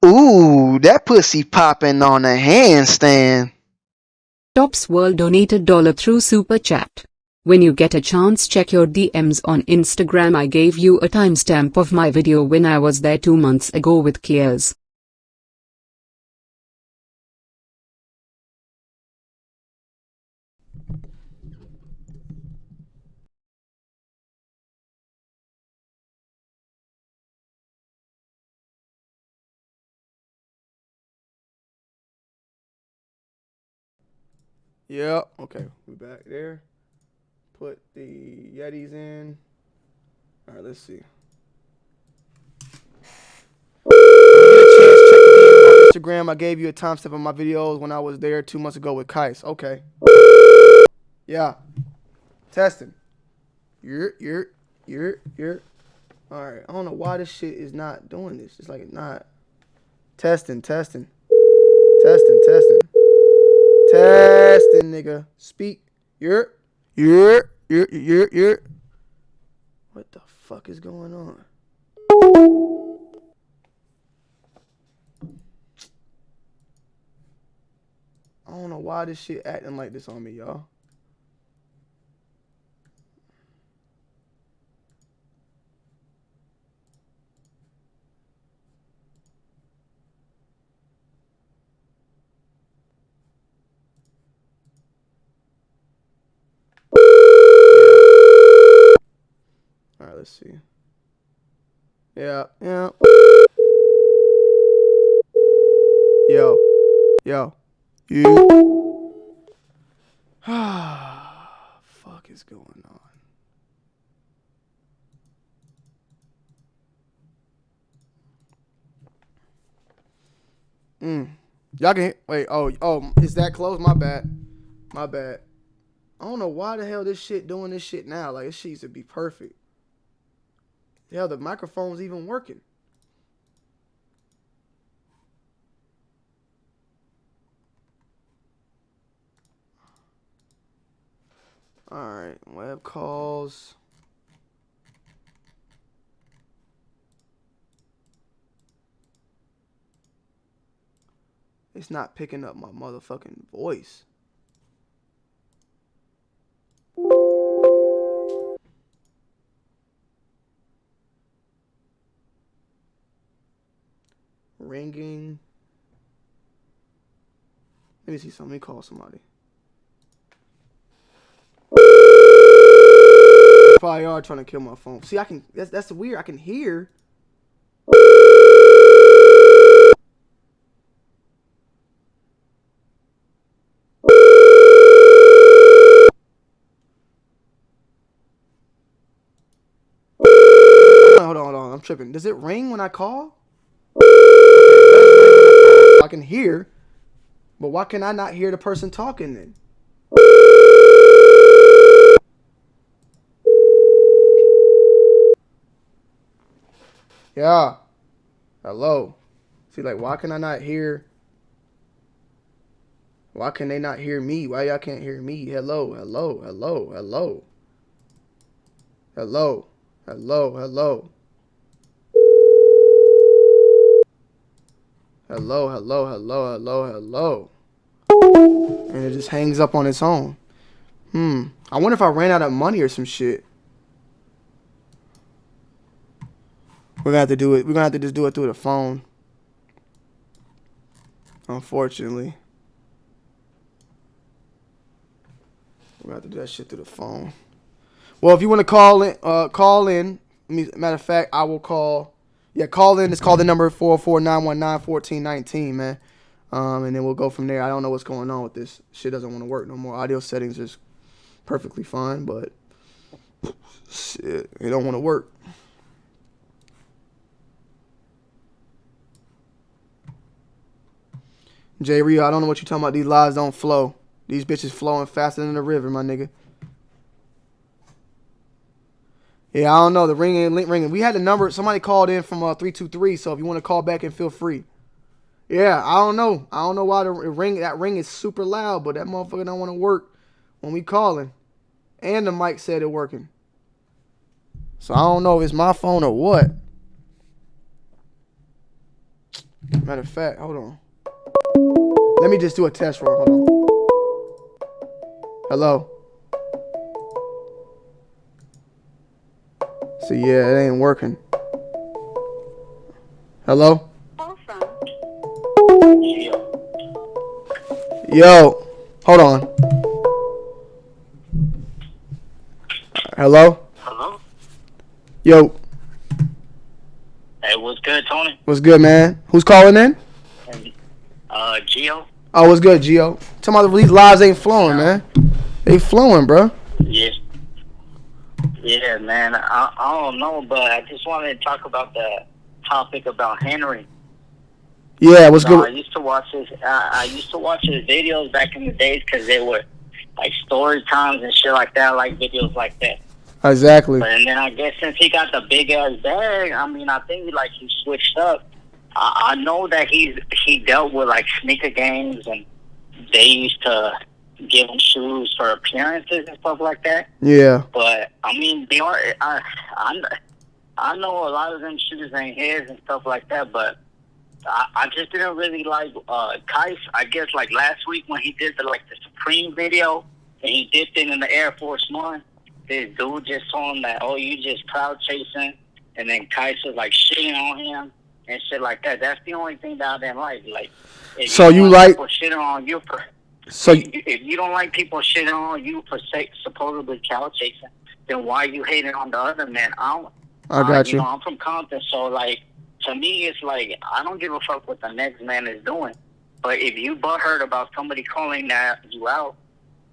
Ooh, that pussy popping on a handstand. Tops World donated $1 through Super Chat. When you get a chance, check your DMs on Instagram. I gave you a timestamp of my video when I was there 2 months ago with Kiers. Yeah, okay, we back there. Put the Yetis in. All right, let's see. When you get a chance, check the on Instagram. I gave you a timestamp of my videos when I was there 2 months ago with Kais. Okay. Yeah. Testing. You're. All right. I don't know why this shit is not doing this. It's like it's not. Testing, nigga. Speak. You're. What the fuck is going on? I don't know why this shit acting like this on me, y'all. All right, let's see. Yeah. Yo. You. Fuck is going on? Y'all can wait. Oh, is that close? My bad. I don't know why the hell this shit doing this shit now. Like, this shit used to be perfect. Hell, the microphone's even working. Alright, web calls. It's not picking up my motherfucking voice. Ringing. Let me see something. Let me call somebody. They probably are trying to kill my phone. See, I can. That's weird. I can hear. Hold on. I'm tripping. Does it ring when I call? I can hear, but why can I not hear the person talking then? Yeah. Hello. See, like, why can I not hear? Why can they not hear me? Why y'all can't hear me? Hello. Hello. And it just hangs up on its own. I wonder if I ran out of money or some shit. We're gonna have to do it. We're gonna have to just do it through the phone. Unfortunately. We're gonna have to do that shit through the phone. Well, if you want to call in. Matter of fact, I will call. Yeah, call in. It's called the number 44919-1419, man. And then we'll go from there. I don't know what's going on with this. Shit doesn't want to work no more. Audio settings is perfectly fine, but shit, it don't want to work. J. Rio, I don't know what you're talking about. These lives don't flow. These bitches flowing faster than the river, my nigga. Yeah, I don't know. The ringing. We had a number. Somebody called in from 323. So if you want to call back, and feel free. Yeah, I don't know. I don't know why that ring is super loud, but that motherfucker don't want to work when we calling. And the mic said it working. So I don't know if it's my phone or what. Matter of fact, hold on. Let me just do a test run. Hold on. Hello. So yeah, it ain't working. Hello? Yo. Hold on. Hello? Hello? Yo. Hey, what's good, Tony? What's good, man? Who's calling in? Gio? Oh, what's good, Gio? Tell me these lives ain't flowing, man. They flowing, bro. Yes. Yeah, man. I don't know, but I just wanted to talk about the topic about Henry. Yeah, what's good? I used to watch his videos back in the days because they were like story times and shit like that, like videos like that. Exactly. And then I guess since he got the big ass bag, I mean, I think he switched up. I know that he dealt with like sneaker games, and they used to give him shoes for appearances and stuff like that. Yeah. But I mean, they are. I know a lot of them shoes ain't his and stuff like that, but I just didn't really like Kais. I guess like last week when he did the Supreme video and he dipped it in the Air Force One, this dude just told him that, oh, you just crowd chasing, and then Kais was like shitting on him and shit like that. That's the only thing that I didn't like. Like, if so you like people shitting on you for, so if you don't like people shitting on you for supposedly crowd chasing, then why you hating on the other man? I got you. You know, I'm from Compton, so like to me, it's like I don't give a fuck what the next man is doing. But if you butthurt about somebody calling you out,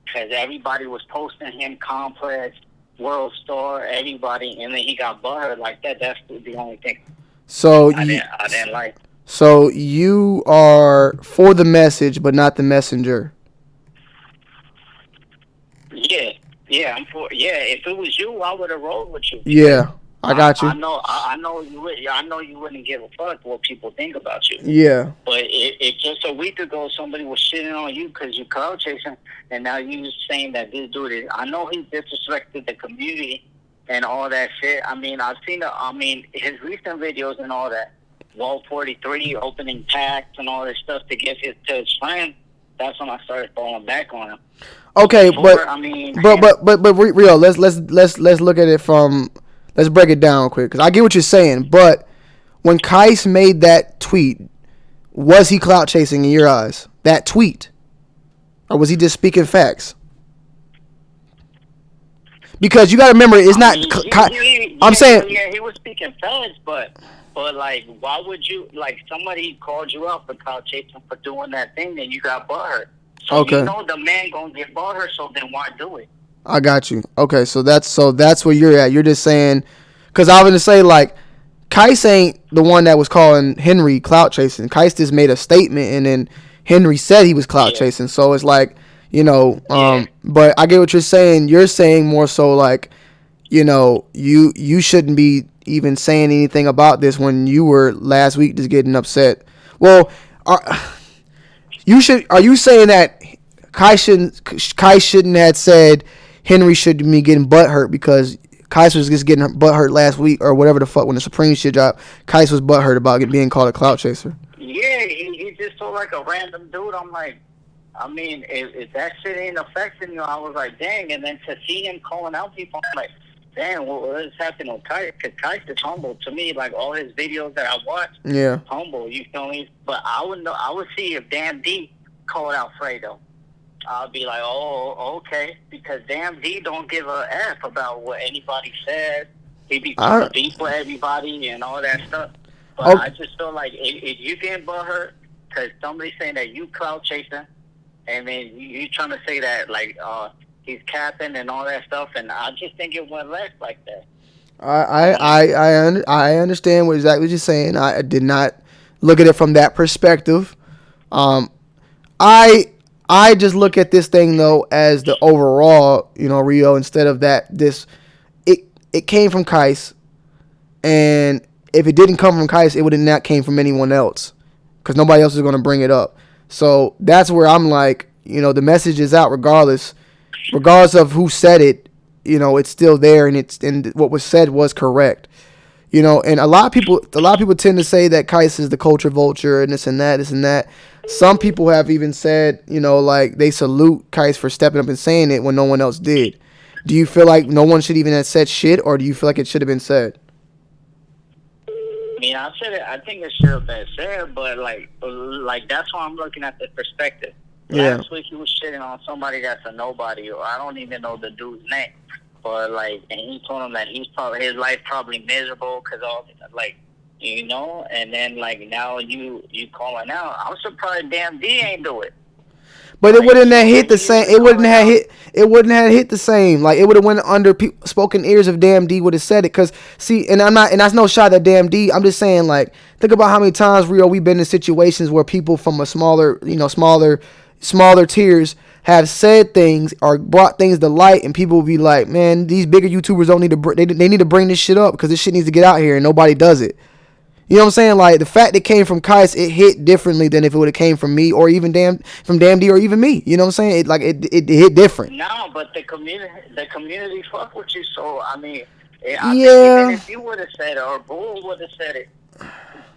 because everybody was posting him, Complex, World Star, everybody, and then he got butthurt like that. That's the only thing. So I didn't like. So you are for the message, but not the messenger. Yeah, I'm for. Yeah, if it was you, I would have rolled with you. Yeah. I got you. I know you would. I know you wouldn't give a fuck what people think about you. Yeah. But if just a week ago somebody was shitting on you because you cloud chasing, and now you saying that this dude is. I know he disrespected the community and all that shit. I mean, I've seen his recent videos and all that. Wall 43 opening packs and all this stuff to give to his friend. That's when I started falling back on him. Okay, Before, but real. Let's look at it from. Let's break it down quick, because I get what you're saying. But when Kais made that tweet, was he clout chasing in your eyes? That tweet, or was he just speaking facts? Because you got to remember, it's not. I'm saying. Yeah, he was speaking facts, but like, why would you, like, somebody called you out for clout chasing for doing that thing, and you got butthurt. So Okay. You know the man gonna get butthurt, so then why do it? I got you. Okay, so that's where you're at. You're just saying, because I was gonna say, like, Kais ain't the one that was calling Henry clout chasing. Kais just made a statement, and then Henry said he was clout chasing. So it's like, you know, but I get what you're saying. You're saying more so like, you know, you shouldn't be even saying anything about this when you were last week just getting upset. Well, are you saying that Kai shouldn't have said Henry should be getting butthurt because Kais was just getting butthurt last week or whatever the fuck when the Supreme shit dropped? Kais was butthurt about being called a clout chaser. Yeah, he just so like a random dude. I'm like, I mean, if that shit ain't affecting you, I was like, dang. And then to see him calling out people, I'm like, damn, what is happening with Kais? Because Kais is humble to me. Like all his videos that I watch, humble. You feel me? But I would see if Damn D called out Fredo. I'll be like, oh, okay, because Damn D don't give a F about what anybody says. He be trying to beef with everybody and all that stuff. But I just feel like if you getting butthurt because somebody's saying that you clout chasing, and then you trying to say that like he's capping and all that stuff, and I just think it went left like that. I understand exactly what you're saying. I did not look at it from that perspective. I just look at this thing though as the overall, you know, Rio. Instead of that, it came from Kais, and if it didn't come from Kais, it would have not came from anyone else, because nobody else is going to bring it up. So that's where I'm like, you know, the message is out regardless of who said it. You know, it's still there, and what was said was correct. You know, and a lot of people tend to say that Kais is the culture vulture and this and that. Some people have even said, you know, like they salute Kais for stepping up and saying it when no one else did. Do you feel like no one should even have said shit, or do you feel like it should have been said? I mean, I said it. I think it should have been said, but like that's why I'm looking at the perspective. Last week he was shitting on somebody that's a nobody, or I don't even know the dude's name. But like, and he told him that his life probably miserable because all like, you know. And then like now you calling out. I'm surprised Damn D ain't do it. But it wouldn't have hit the same. It wouldn't have hit the same. Like it would have went under spoken ears if Damn D would have said it. Cause see, and that's no shot at Damn D. I'm just saying, like, think about how many times, Rio, we've been in situations where people from a smaller tiers have said things or brought things to light, and people will be like, man, these bigger YouTubers don't need to. They need to bring this shit up because this shit needs to get out here, and nobody does it. You know what I'm saying? Like, the fact it came from Kais, it hit differently than if it would have came from me or even from Damn D or even me. You know what I'm saying? It hit different. No, but the community fuck with you. So I mean, I think even if you would have said it or Bull would have said it,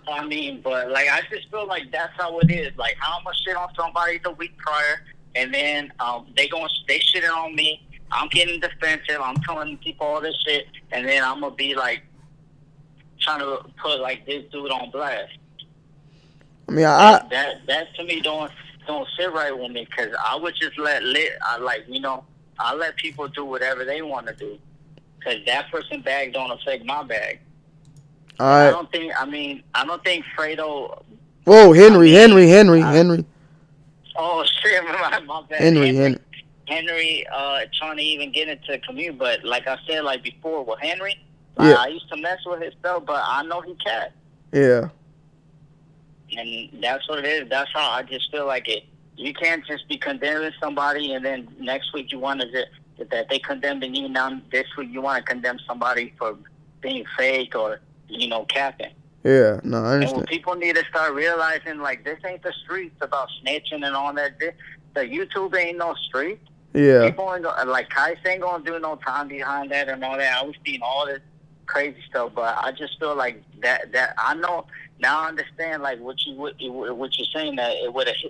I mean, but like I just feel like that's how it is. Like how much shit on somebody the week prior, and then they shitting on me. I'm getting defensive. I'm telling people all this shit, and then I'm gonna be like, trying to put like this dude on blast. I mean, that to me don't sit right with me, because I would just I let people do whatever they want to do, because that person bag don't affect my bag. All right. I don't think Fredo. Whoa, Henry. Oh shit, my bad. Henry trying to even get into the community, but like I said, like before with Henry. I used to mess with his stuff, but I know he can't. Yeah. And that's what it is. That's how I just feel like it. You can't just be condemning somebody, and then next week you want to that they condemning you. Now this week you want to condemn somebody for being fake or, capping. Yeah, no, I And understand. people need to start realizing, like, this ain't the streets about snitching and all that. The YouTube ain't no street. Yeah. People ain't like Kais ain't gonna do no time behind that and all that. I was seeing all this crazy stuff, but I just feel like that I know now. I understand like what you're saying, that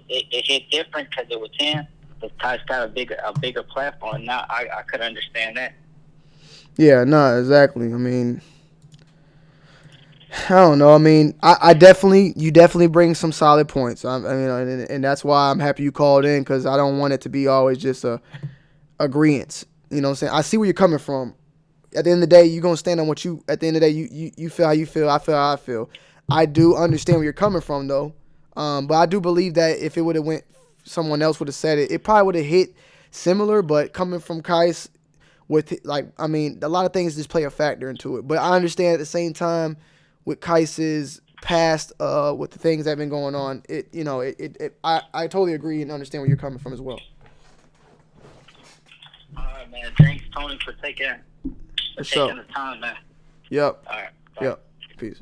it hit different because it was him. The Kais got a bigger platform. Now I could understand that. Yeah, no, exactly. I mean, I don't know. I mean, you definitely bring some solid points. I mean, and that's why I'm happy you called in, because I don't want it to be always just a agreement. You know what I'm saying? I see where you're coming from. At the end of the day, you're going to stand on what you, at the end of the day, you feel how you feel. I feel how I feel. I do understand where you're coming from, though. But I do believe that if it would have went, someone else would have said it, it probably would have hit similar, but coming from Kais, with, like, I mean, a lot of things just play a factor into it. But I understand at the same time, with Kais's past, with the things that have been going on, I totally agree and understand where you're coming from as well. All right, man. Thanks, Tony, for taking the time, man. Yep. All right. Bye. Yep. Peace.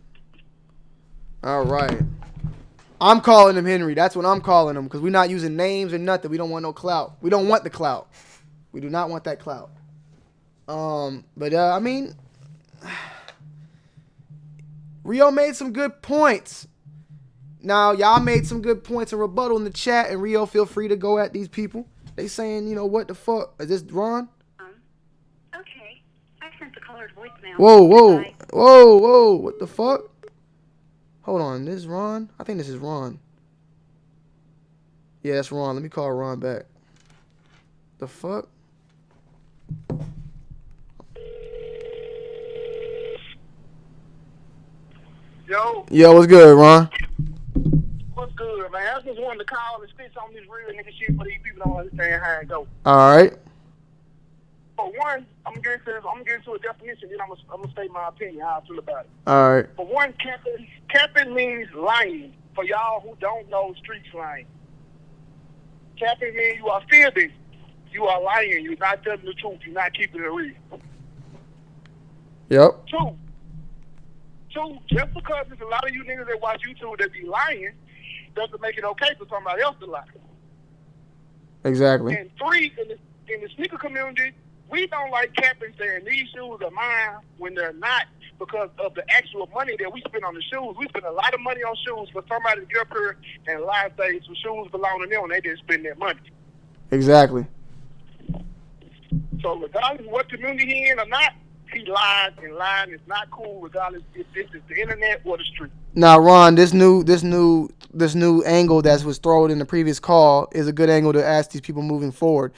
All right. I'm calling him Henry. That's what I'm calling him, because we're not using names or nothing. We don't want no clout. We don't want the clout. We do not want that clout. But I mean, Rio made some good points. Now, y'all made some good points in rebuttal in the chat, and Rio, feel free to go at these people. They saying, what the fuck? Is this Ron? Okay. I sent the caller's voicemail. Whoa. What the fuck? Hold on. This is Ron? I think this is Ron. Yeah, that's Ron. Let me call Ron back. The fuck? Yo, what's good, Ron? What's good, man? I just wanted to call and speak on this real nigga shit, but these people don't understand how it goes. All right. For one, I'm gonna get into a definition, then I'm gonna state my opinion, how I feel about it. All right. For one, capping means lying. For y'all who don't know street slang, capping means you are fibbing, you are lying, you're not telling the truth, you're not keeping it real. Yep. Two, just because there's a lot of you niggas that watch YouTube that be lying, doesn't make it okay for somebody else to lie. Exactly. And three, in the sneaker community, we don't like capping saying these shoes are mine when they're not, because of the actual money that we spend on the shoes. We spend a lot of money on shoes for somebody to get up here and lie and say some shoes belong to them and they didn't spend their money. Exactly. So regardless of what community he in or not, he lies, and lying is not cool regardless if this is the internet or the street. Now, Ron, this new angle that was thrown in the previous call is a good angle to ask these people moving forward.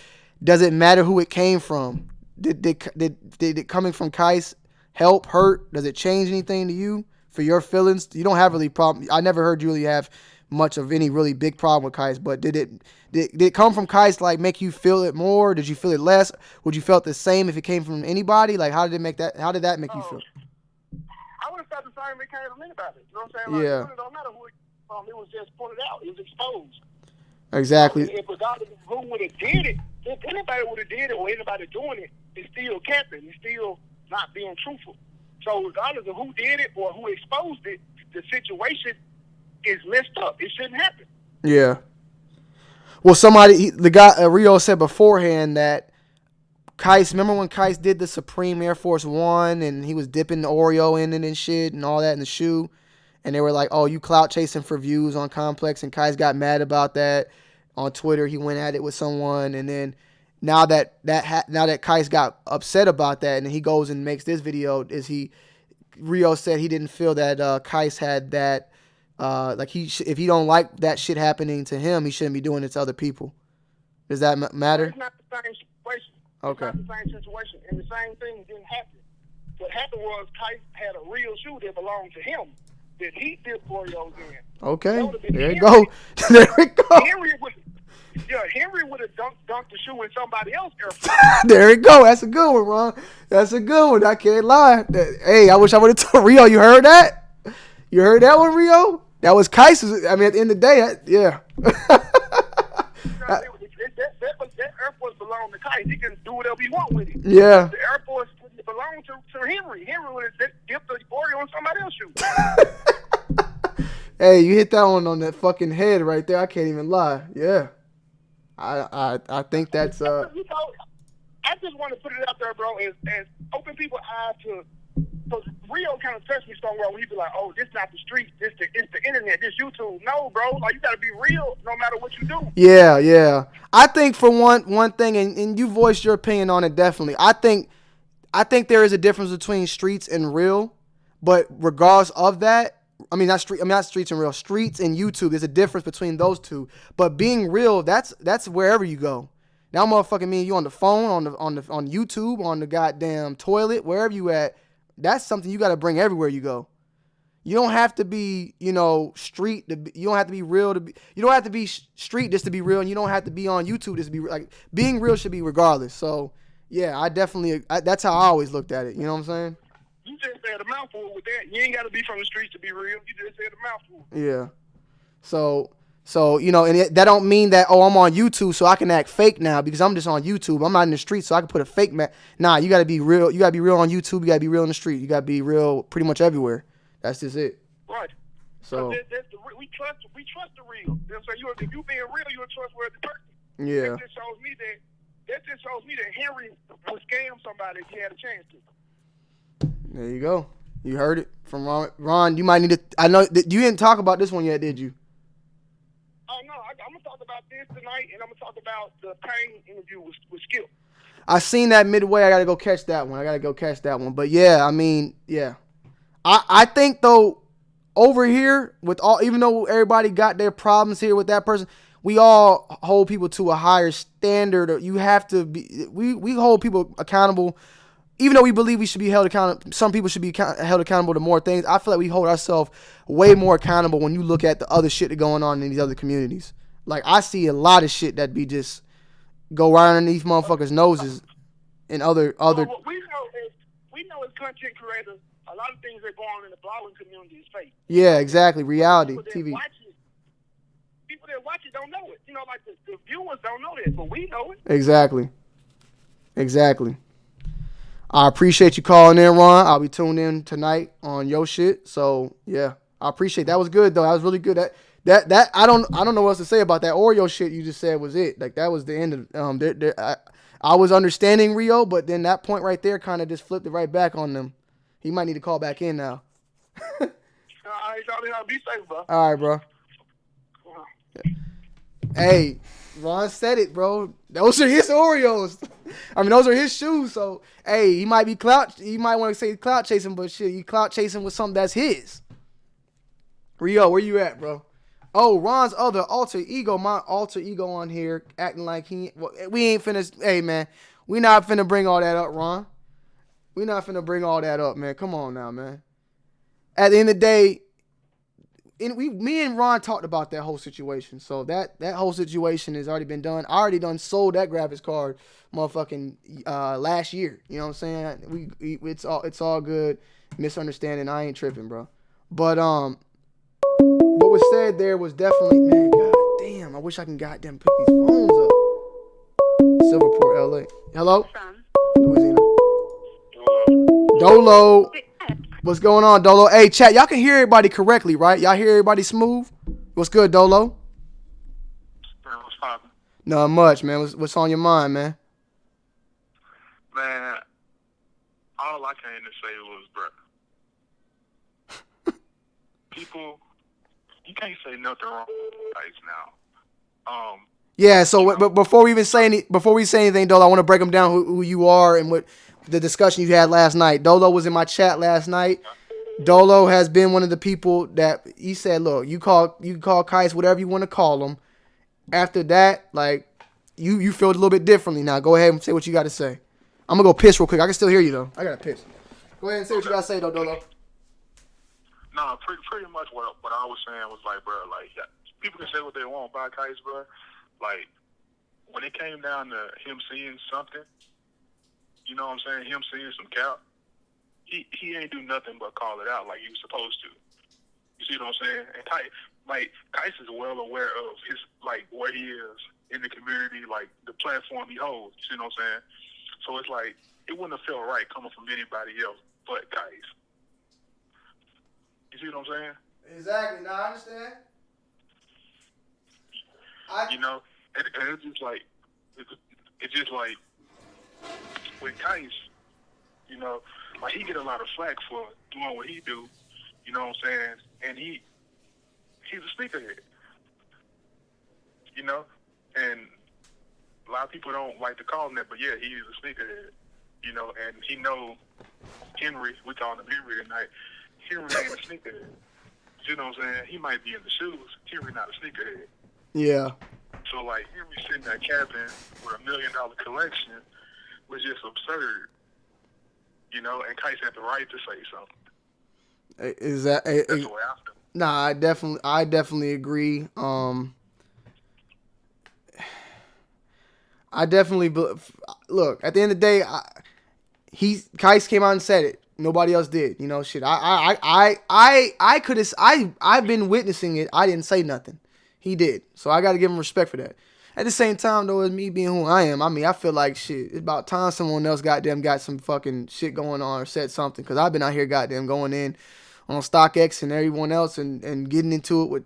Does it matter who it came from? Did it coming from Kais help, hurt? Does it change anything to you for your feelings? You don't have really problem. I never heard you really have much of any really big problem with Kais, but did it come from Kais, like, make you feel it more? Did you feel it less? Would you felt the same if it came from anybody? Like, how did that make you feel? I would have felt the same if it came from anybody. You know what I'm saying? Like, Yeah. It don't matter who it came from. It was just pointed out. It was exposed. Exactly. If regardless of who would have did it, if anybody would have did it or anybody doing it, it's still capping. It's still not being truthful. So regardless of who did it or who exposed it, the situation is messed up. It shouldn't happen. Yeah. Well, Rio said beforehand that Kais, remember when Kais did the Supreme Air Force One and he was dipping the Oreo in it and shit and all that in the shoe, and they were like, "Oh, you clout chasing for views on Complex," and Kais got mad about that on Twitter. He went at it with someone, and then now that Kais got upset about that, and then he goes and makes this video, Rio said he didn't feel that Kais had that. If he don't like that shit happening to him, he shouldn't be doing it to other people. Does that matter? It's not the same situation. Okay. It's not the same situation, and the same thing didn't happen. What happened was Kais had a real shoe that belonged to him that he dipped Oreos in. Okay. There you go. There we go. Henry would have dunked the shoe in somebody else's airport. There you go. That's a good one, Ron. That's a good one. I can't lie. Hey, I wish I would have told Rio. You heard that? You heard that one, Rio? That was Kais's. I mean, at the end of the day, yeah. That Air Force belonged to Kais. He can do whatever he want with it. Yeah. The Air Force didn't belong on to Henry. Henry would have dipped the Oreo on somebody else's shoe. Hey, you hit that one on that fucking head right there. I can't even lie. Yeah. I think that's I just want to put it out there, bro, and open people's eyes to. Because Rio kind of touched me somewhere when he be like, "Oh, this not the streets, it's the internet, this YouTube." No, bro, like you gotta be real no matter what you do. Yeah. I think for one thing, and you voiced your opinion on it definitely. I think there is a difference between streets and real, but regardless of that, not streets and real. Streets and YouTube, there's a difference between those two. But being real, that's wherever you go. Now, motherfucking me and you on the phone, on YouTube, on the goddamn toilet, wherever you at. That's something you got to bring everywhere you go. You don't have to be, street. You don't have to be real to be. You don't have to be street just to be real, and you don't have to be on YouTube just to be like. Being real should be regardless. So yeah, that's how I always looked at it. You know what I'm saying? You just said a mouthful with that. You ain't got to be from the streets to be real. You just said a mouthful. Yeah. So and that don't mean that, I'm on YouTube so I can act fake now because I'm just on YouTube. I'm not in the street so I can put a fake Nah, you got to be real. You got to be real on YouTube. You got to be real in the street. You got to be real pretty much everywhere. That's just it. Right. So we trust the real. So if you being real, you're a trustworthy person. Yeah. That just shows me that Henry would scam somebody if he had a chance to. There you go. You heard it from Ron. Ron, you might need to. I know that you didn't talk about this one yet, did you? Oh no, I'm gonna talk about this tonight, and I'm gonna talk about the Payne interview with Skip. I seen that midway. I gotta go catch that one. But yeah, yeah. I think though, over here with even though everybody got their problems here with that person, we all hold people to a higher standard. You have to be. We hold people accountable. Even though we believe we should be held accountable, some people should be held accountable to more things. I feel like we hold ourselves way more accountable when you look at the other shit that's going on in these other communities. Like, I see a lot of shit that be just go right underneath motherfuckers' noses and other. Well, we know as content creators, a lot of things that go on in the blogging community is fake. Yeah, exactly. Reality TV. People that watch it don't know it. Like the viewers don't know that, but we know it. Exactly. I appreciate you calling in, Ron. I'll be tuned in tonight on your shit. So yeah, I appreciate that. Was good though. That was really good. That I don't know what else to say about that Oreo shit you just said was it. Like that was the end of I was understanding Rio, but then that point right there kind of just flipped it right back on them. He might need to call back in now. All right, be safe, bro. All right, bro. Hey, Ron said it, bro. Those are his Oreos. Those are his shoes. So, hey, he might be clout. He might want to say clout chasing, but shit, you clout chasing with something that's his. Rio, where you at, bro? Oh, Ron's other alter ego, my alter ego on here, acting like we ain't finna. Hey, man, we not finna bring all that up, Ron. We not finna bring all that up, man. Come on now, man. At the end of the day, me and Ron talked about that whole situation. So that whole situation has already been done. I already done sold that graphics card motherfucking last year. You know what I'm saying? It's all good. Misunderstanding. I ain't tripping, bro. But what was said there was definitely, man, god damn, I wish I can goddamn pick these phones up. Silverport, LA. Hello? Louisiana. Dolo. What's going on, Dolo? Hey, chat, y'all can hear everybody correctly, right? Y'all hear everybody smooth? What's good, Dolo? Man, what's poppin'? Not much, man. What's on your mind, man? Man, all I came to say was, bro, people, you can't say nothing wrong right now. Yeah. So, but before we say anything, Dolo, I want to break them down who you are and what the discussion you had last night. Dolo was in my chat last night. Dolo has been one of the people that he said, look, you call Kais whatever you want to call him. After that, like, you feel a little bit differently. Now go ahead and say what you got to say. I'm gonna go piss real quick. I can still hear you though. I gotta piss. Go ahead and say what you gotta say though, Dolo. No, pretty much what I was saying was like, bro, like, people can say what they want about Kais, bro. Like, when it came down to him seeing something, you know what I'm saying, him seeing some cap, he ain't do nothing but call it out like he was supposed to. You see what I'm saying? And Kais is well aware of his, like, where he is in the community, like, the platform he holds. You see what I'm saying? So it's like, it wouldn't have felt right coming from anybody else but Kais. You see what I'm saying? Exactly. Now I understand. You know, and it's just like, with Kais, you know, like he get a lot of flack for doing what he do. You know what I'm saying? And he's a sneakerhead. You know, and a lot of people don't like to call him that, but yeah, he is a sneakerhead. You know, and he know Henry. We call him Henry tonight. Henry ain't a sneakerhead. You know what I'm saying? He might be in the shoes. Henry not a sneakerhead. Yeah. So like Henry sitting in that cabin with $1 million collection was just absurd. You know, and Kais had the right to say something. Is that? That's the way I feel. Nah, I definitely agree. I definitely look. At the end of the day, Kais came out and said it. Nobody else did. You know, shit. I could have. I've been witnessing it. I didn't say nothing. He did. So I got to give him respect for that. At the same time, though, as me being who I am, I mean, I feel like shit. It's about time someone else goddamn got some fucking shit going on or said something. Because I've been out here goddamn going in on StockX and everyone else and getting into it with,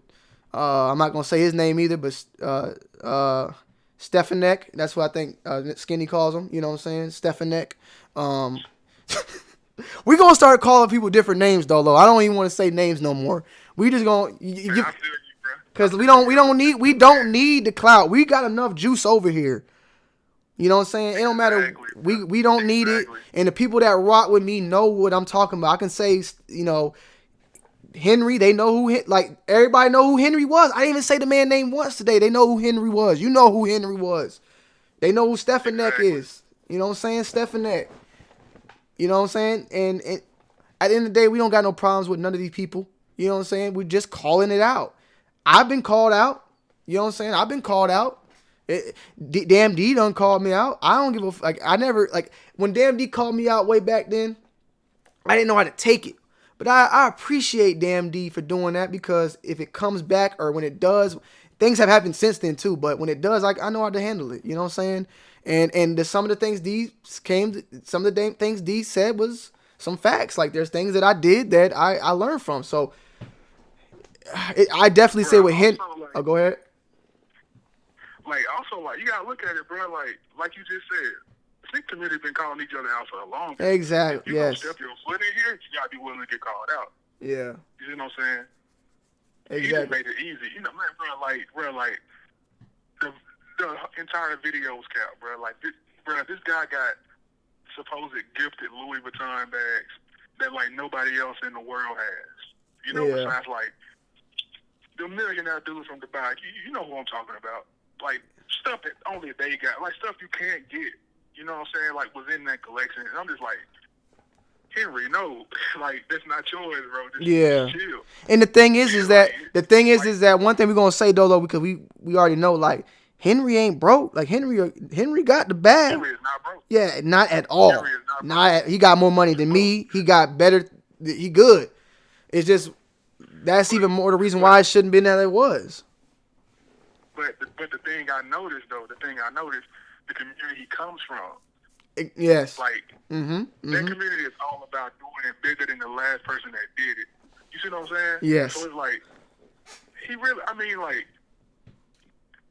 I'm not going to say his name either, but Stefanek. That's what I think Skinny calls him. You know what I'm saying? Stefanek. We going to start calling people different names, though. I don't even want to say names no more. We just going to... Because we don't need the clout. We got enough juice over here. You know what I'm saying? It don't matter. We don't need it. And the people that rock with me know what I'm talking about. I can say, you know, Henry, they know who, like, everybody know who Henry was. I didn't even say the man name once today. They know who Henry was. You know who Henry was. They know who Stefanek is. You know what I'm saying? Stefanek. You know what I'm saying? And at the end of the day, we don't got no problems with none of these people. You know what I'm saying? We're just calling it out. I've been called out. You know what I'm saying? I've been called out. Damn D done called me out. I don't give a like. I never like when Damn D called me out way back then. I didn't know how to take it, but I appreciate Damn D for doing that because if it comes back or when it does, things have happened since then too. But when it does, like I know how to handle it. You know what I'm saying? And some of the things some of the things D said was some facts. Like there's things that I did that I learned from. So. I definitely say with him. Like, oh, go ahead. Like also, like you gotta look at it, bro. Like you just said, the sneaker community been calling each other out for a long time. Exactly. If you gonna step your foot in here, you gotta be willing to get called out. Yeah. You know what I'm saying? Exactly. He just made it easy. You know, man, bro. The entire video was cap, bro. Like this guy got supposed gifted Louis Vuitton bags that like nobody else in the world has. You know, besides like. The millionaire dudes from Dubai, you know who I'm talking about. Like, stuff that only they got. Like, stuff you can't get. You know what I'm saying? Like, was in that collection. And I'm just like, Henry, no. Like, that's not yours, bro. Just chill. And the thing is that one thing we're going to say, though, because we already know, like, Henry ain't broke. Like, Henry got the bag. Henry is not broke. Yeah, not at all. Henry is not broke. He got more money than me. He got better. He good. It's just... That's even more the reason why it shouldn't been that it was. But the thing I noticed, the the community he comes from. Yes. Like, that community is all about doing it bigger than the last person that did it. You see what I'm saying? Yes. So it's like, he really, I mean, like,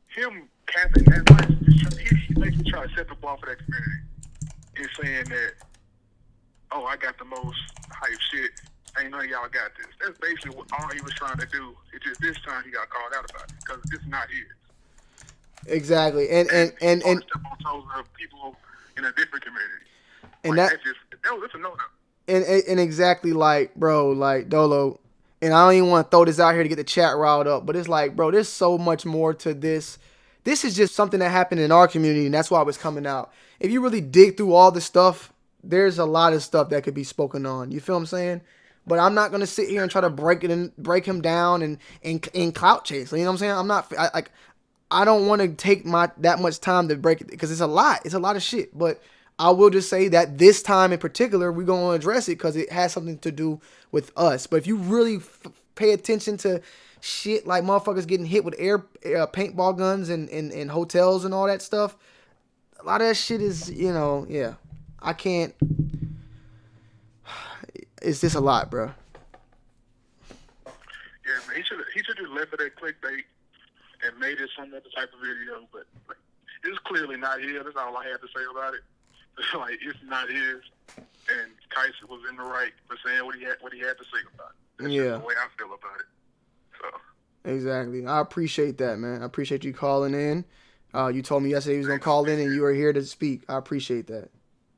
him capping that much, he basically try to set the bar for that community and saying that, oh, I got the most hype shit. Ain't none of y'all got this. That's basically what all he was trying to do. It's just this time he got called out about it because it's not his. Exactly, and step on toes of people in a different community. And like, that's a no-no. And exactly like, bro, like Dolo, and I don't even want to throw this out here to get the chat riled up, but it's like, bro, there's so much more to this. This is just something that happened in our community, and that's why it was coming out. If you really dig through all the stuff, there's a lot of stuff that could be spoken on. You feel what I'm saying? But I'm not gonna sit here and try to break him down and clout chase. You know what I'm saying? I'm not I don't want to take that much time to break it because it's a lot. It's a lot of shit. But I will just say that this time in particular, we're gonna address it because it has something to do with us. But if you really pay attention to shit like motherfuckers getting hit with air paintball guns and hotels and all that stuff, a lot of that shit is, you know, yeah. I can't. It's just a lot, bro. Yeah, man, he should just left it at clickbait and made it some other type of video. But like, it's clearly not his. That's all I had to say about it. Like, it's not his, and Kaiser was in the right for saying what he had to say about it. That's just the way I feel about it. So. Exactly. I appreciate that, man. I appreciate you calling in. You told me yesterday you was gonna call in, and you were here to speak. I appreciate that.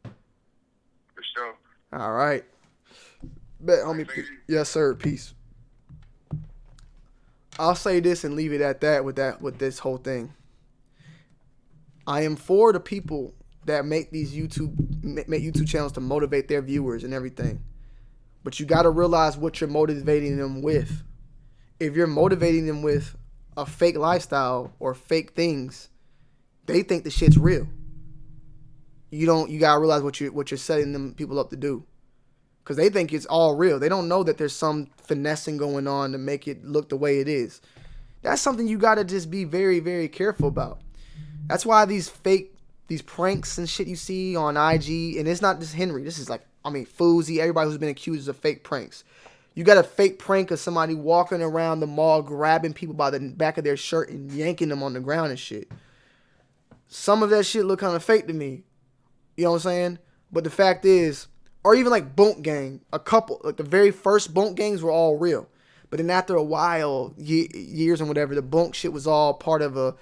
For sure. All right. Bet, homie. Yes, sir. Peace. I'll say this and leave it at that with this whole thing. I am for the people that make these YouTube channels to motivate their viewers and everything. But you got to realize what you're motivating them with. If you're motivating them with a fake lifestyle or fake things, they think the shit's real. You got to realize what you're setting them people up to do. Because they think it's all real. They don't know that there's some finessing going on to make it look the way it is. That's something you got to just be very, very careful about. That's why these pranks and shit you see on IG, and it's not just Henry. This is like, Fousey, everybody who's been accused of fake pranks. You got a fake prank of somebody walking around the mall, grabbing people by the back of their shirt and yanking them on the ground and shit. Some of that shit look kind of fake to me. You know what I'm saying? But the fact is, or even like Bunk Gang, the very first Bunk Gangs were all real. But then after a while, years and whatever, the Bunk shit was all part of a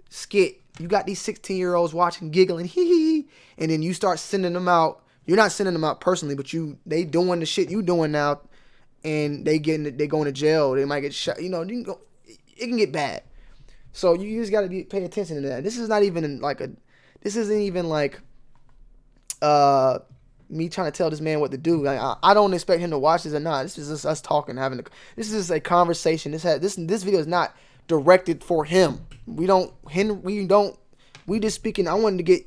skit. You got these 16-year-olds watching, giggling, hee, and then you start sending them out. You're not sending them out personally, but they doing the shit you doing now, and they going to jail. They might get shot. You know, it can get bad. So you just got to pay attention to that. This is not even this isn't even like me trying to tell this man what to do. Like, I don't expect him to watch this or not. This is just us talking, this is just a conversation. This video is not directed for him. We just speaking. I wanted to get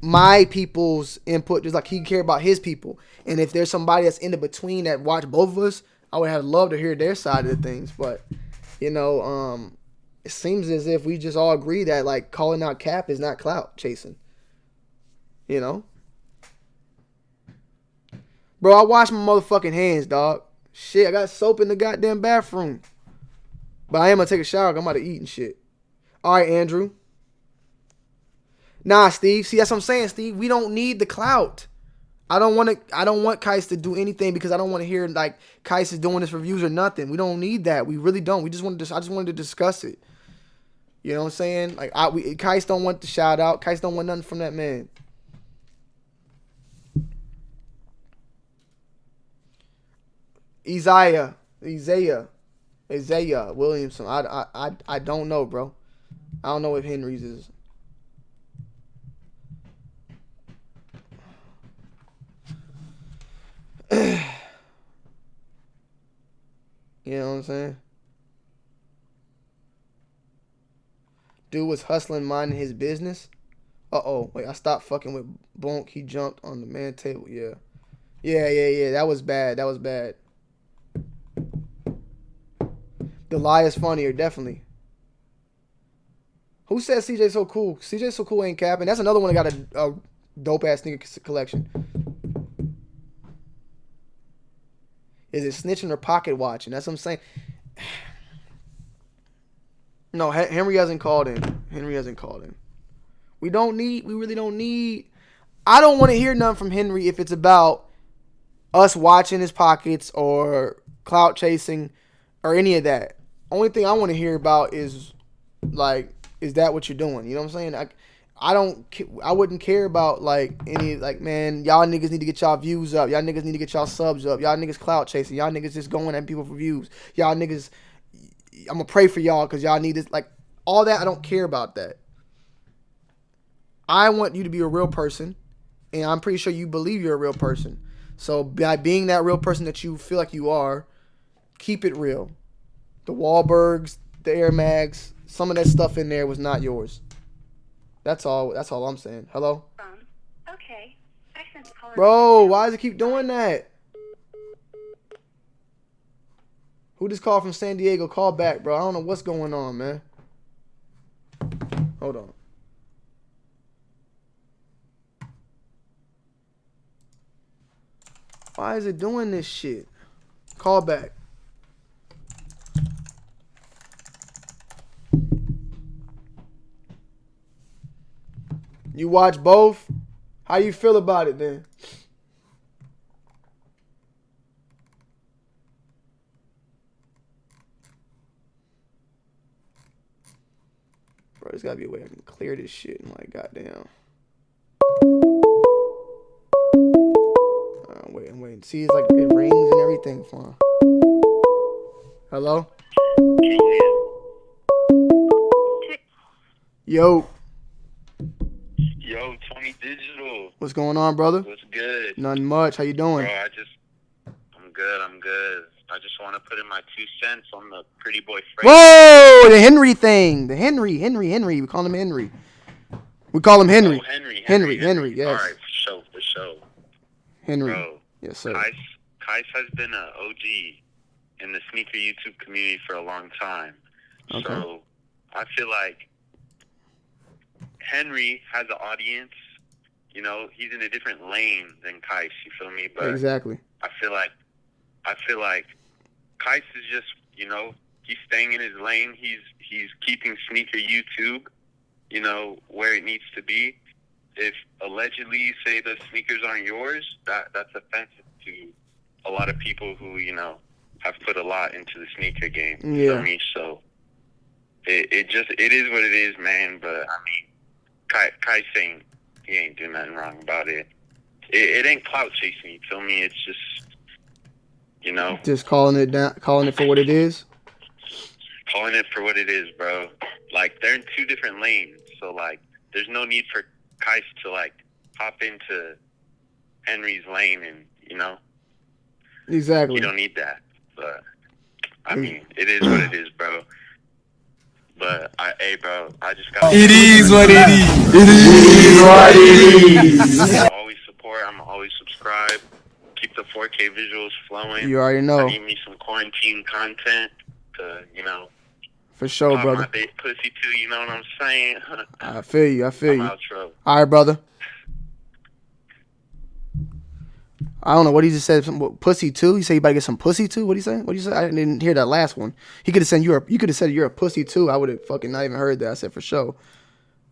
my people's input, just like he cared about his people. And if there's somebody that's in the between that watch both of us, I would have loved to hear their side of the things. But it seems as if we just all agree that like calling out Cap is not clout chasing. You know, bro, I wash my motherfucking hands, dog. Shit, I got soap in the goddamn bathroom. But I am gonna take a shower. I'm about to eat and shit. All right, Andrew. Nah, Steve. See, that's what I'm saying, Steve. We don't need the clout. I don't want Kais to do anything because I don't want to hear like Kais is doing this for views or nothing. We don't need that. We really don't. I just wanted to discuss it. You know what I'm saying? Like Kais don't want the shout out. Kais don't want nothing from that man. Isaiah Williamson. I don't know, bro. I don't know if Henry's is. You know what I'm saying? Dude was hustling, minding his business. Wait, I stopped fucking with Bonk. He jumped on the man table. Yeah. That was bad. The lie is funnier, definitely. Who said CJ so cool? CJ so cool ain't capping. That's another one that got a dope ass sneaker collection. Is it snitching or pocket watching? That's what I'm saying. No, Henry hasn't called in. We really don't need. I don't want to hear nothing from Henry if it's about us watching his pockets or clout chasing or any of that. Only thing I want to hear about is like, is that what you're doing? You know what I'm saying? I wouldn't care about like any like, man, y'all niggas need to get y'all views up. Y'all niggas need to get y'all subs up. Y'all niggas clout chasing. Y'all niggas just going at people for views. Y'all niggas, I'm gonna pray for y'all because y'all need this. Like all that, I don't care about that. I want you to be a real person, and I'm pretty sure you believe you're a real person. So by being that real person that you feel like you are, keep it real. The Wahlbergs, the Air Mags, some of that stuff in there was not yours. That's all I'm saying. Hello? Okay. I sent the caller. Bro, why does it keep doing that? Who just called from San Diego? Call back, bro. I don't know what's going on, man. Hold on. Why is it doing this shit? Call back. You watch both? How you feel about it then? Bro, there's gotta be a way I can clear this shit and like goddamn. I'm waiting. See, it's like it rings and everything for him. Hello? Yo. Yo, Tony Digital. What's going on, brother? What's good? Nothing much. How you doing? Bro, I'm good. I just want to put in my 2 cents on the pretty boy Frank. Whoa, the Henry thing. The Henry. We call him Henry. Oh, Henry, yes. All right, for sure. Henry. Bro, yes, sir. Kais has been an OG in the sneaker YouTube community for a long time. Okay. So I feel like Henry has an audience. You know, he's in a different lane than Kais, you feel me? But Exactly. I feel like Kais is just, you know, he's staying in his lane. He's keeping sneaker YouTube, you know, where it needs to be. If allegedly you say the sneakers aren't yours, that's offensive to a lot of people who, you know, have put a lot into the sneaker game. You Yeah. feel me? So it is what it is, man. But I mean, Kais saying he ain't doing nothing wrong about it. It ain't clout chasing, you feel me? It's just, you know, Just calling it for what it is. Calling it for what it is, bro. Like, they're in 2 different lanes, so like there's no need for Kais to like hop into Henry's lane, and you know, Exactly. you don't need that. But I mean, it is what it is, bro. But hey, bro, I just got. It is what it is. It is what it is. I'm always support. I'm always subscribe. Keep the 4K visuals flowing. You already know. I need me some quarantine content to, you know. For sure, pop brother. my big pussy too. You know what I'm saying? I feel you. I'm outro. All right, brother. I don't know what he just said. Pussy too. He said you about to get some pussy too. What he say? What you say? I didn't hear that last one. He could have said you could have said you're a pussy too. I would have fucking not even heard that. I said for sure.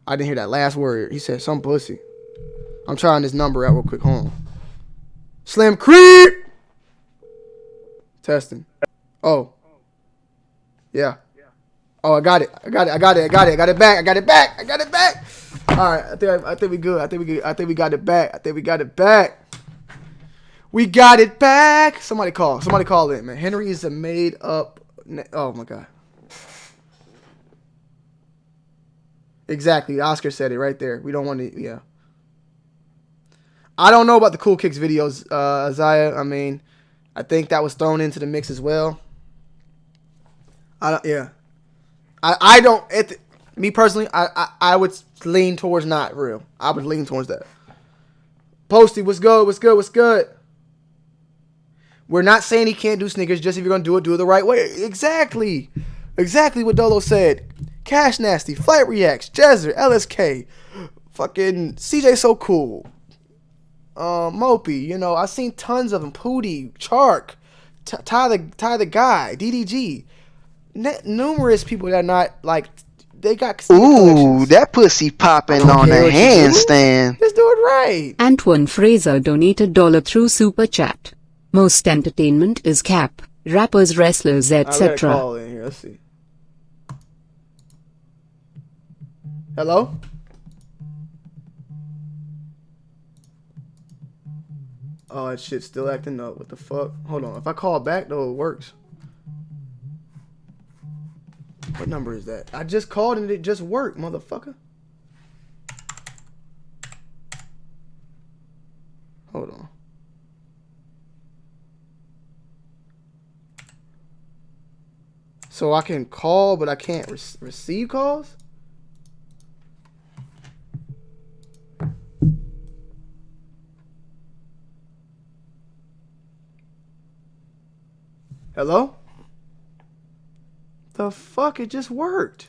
I didn't hear that last word. He said some pussy. I'm trying this number out real quick. Hold on. Slim Creep. Testing. Oh. Yeah. Oh, I got it. I got it back. All right. I think we good. I think we got it back. We got it back. Somebody call in, man. Henry is a made up. Oh my God. Exactly. Oscar said it right there. We don't want to. Yeah. I don't know about the Cool Kicks videos, Isaiah. I mean, I think that was thrown into the mix as well. I don't. Me personally, I would lean towards not real. I would lean towards that. Posty, what's good? We're not saying he can't do sneakers. Just if you're gonna do it the right way. Exactly what Dolo said. Cash Nasty, Flight Reacts, Jezzer, LSK, fucking CJ So Cool, Mopey. You know, I've seen tons of them. Pootie, Chark, Ty the Guy, DDG. Numerous people that are not like they got. Ooh, that pussy popping on a handstand. Just do it right. Antoine Fraser donated $1 through Super Chat. Most entertainment is cap, rappers, wrestlers, etc. Call in here. Let's see. Hello? Oh, that shit's still acting up. What the fuck? Hold on. If I call back, though, it works. What number is that? I just called and it just worked, motherfucker. Hold on. So I can call, but I can't receive calls? Hello? The fuck? It just worked.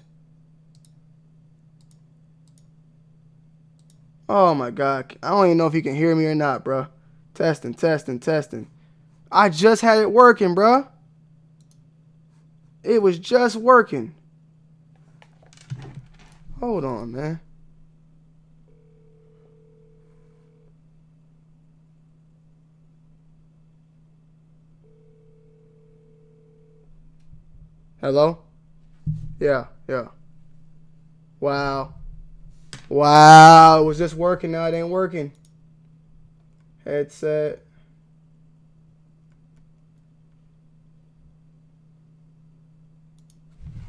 Oh my God. I don't even know if you can hear me or not, bro. Testing, testing, testing. I just had it working, bruh. It was just working. Hold on, man. Hello? Yeah. Wow. Wow. It was just working. Now it ain't working. Headset.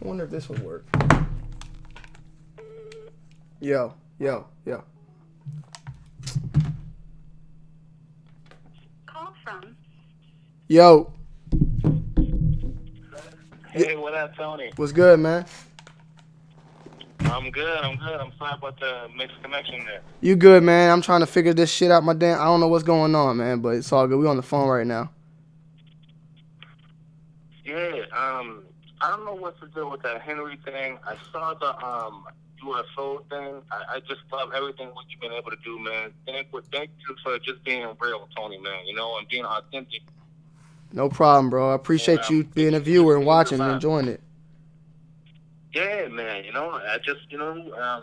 I wonder if this would work. Yo. Call from. Yo. Hey, what up, Tony? What's good, man? I'm good. I'm sorry about the mixed connection there. You good, man? I'm trying to figure this shit out. I don't know what's going on, man, but it's all good. We on the phone right now. Yeah, I don't know what to do with that Henry thing. I saw the UFO thing. I just love everything what you've been able to do, man. Thank you for just being real, Tony, man. You know, and being authentic. No problem, bro. I appreciate you being a viewer and watching and enjoying it. Yeah, man. You know, I just, I've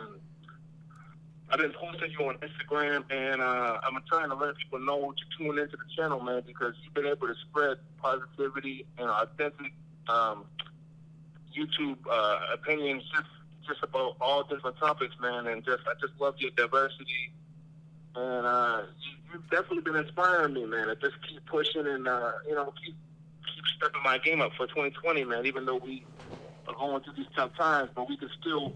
been posting you on Instagram, and I'm trying to let people know to tune into the channel, man, because you've been able to spread positivity and authentic YouTube opinions just about all different topics, man. And I just love your diversity, and you've definitely been inspiring me, man. I just keep pushing and keep stepping my game up for 2020, man. Even though we are going through these tough times, but we can still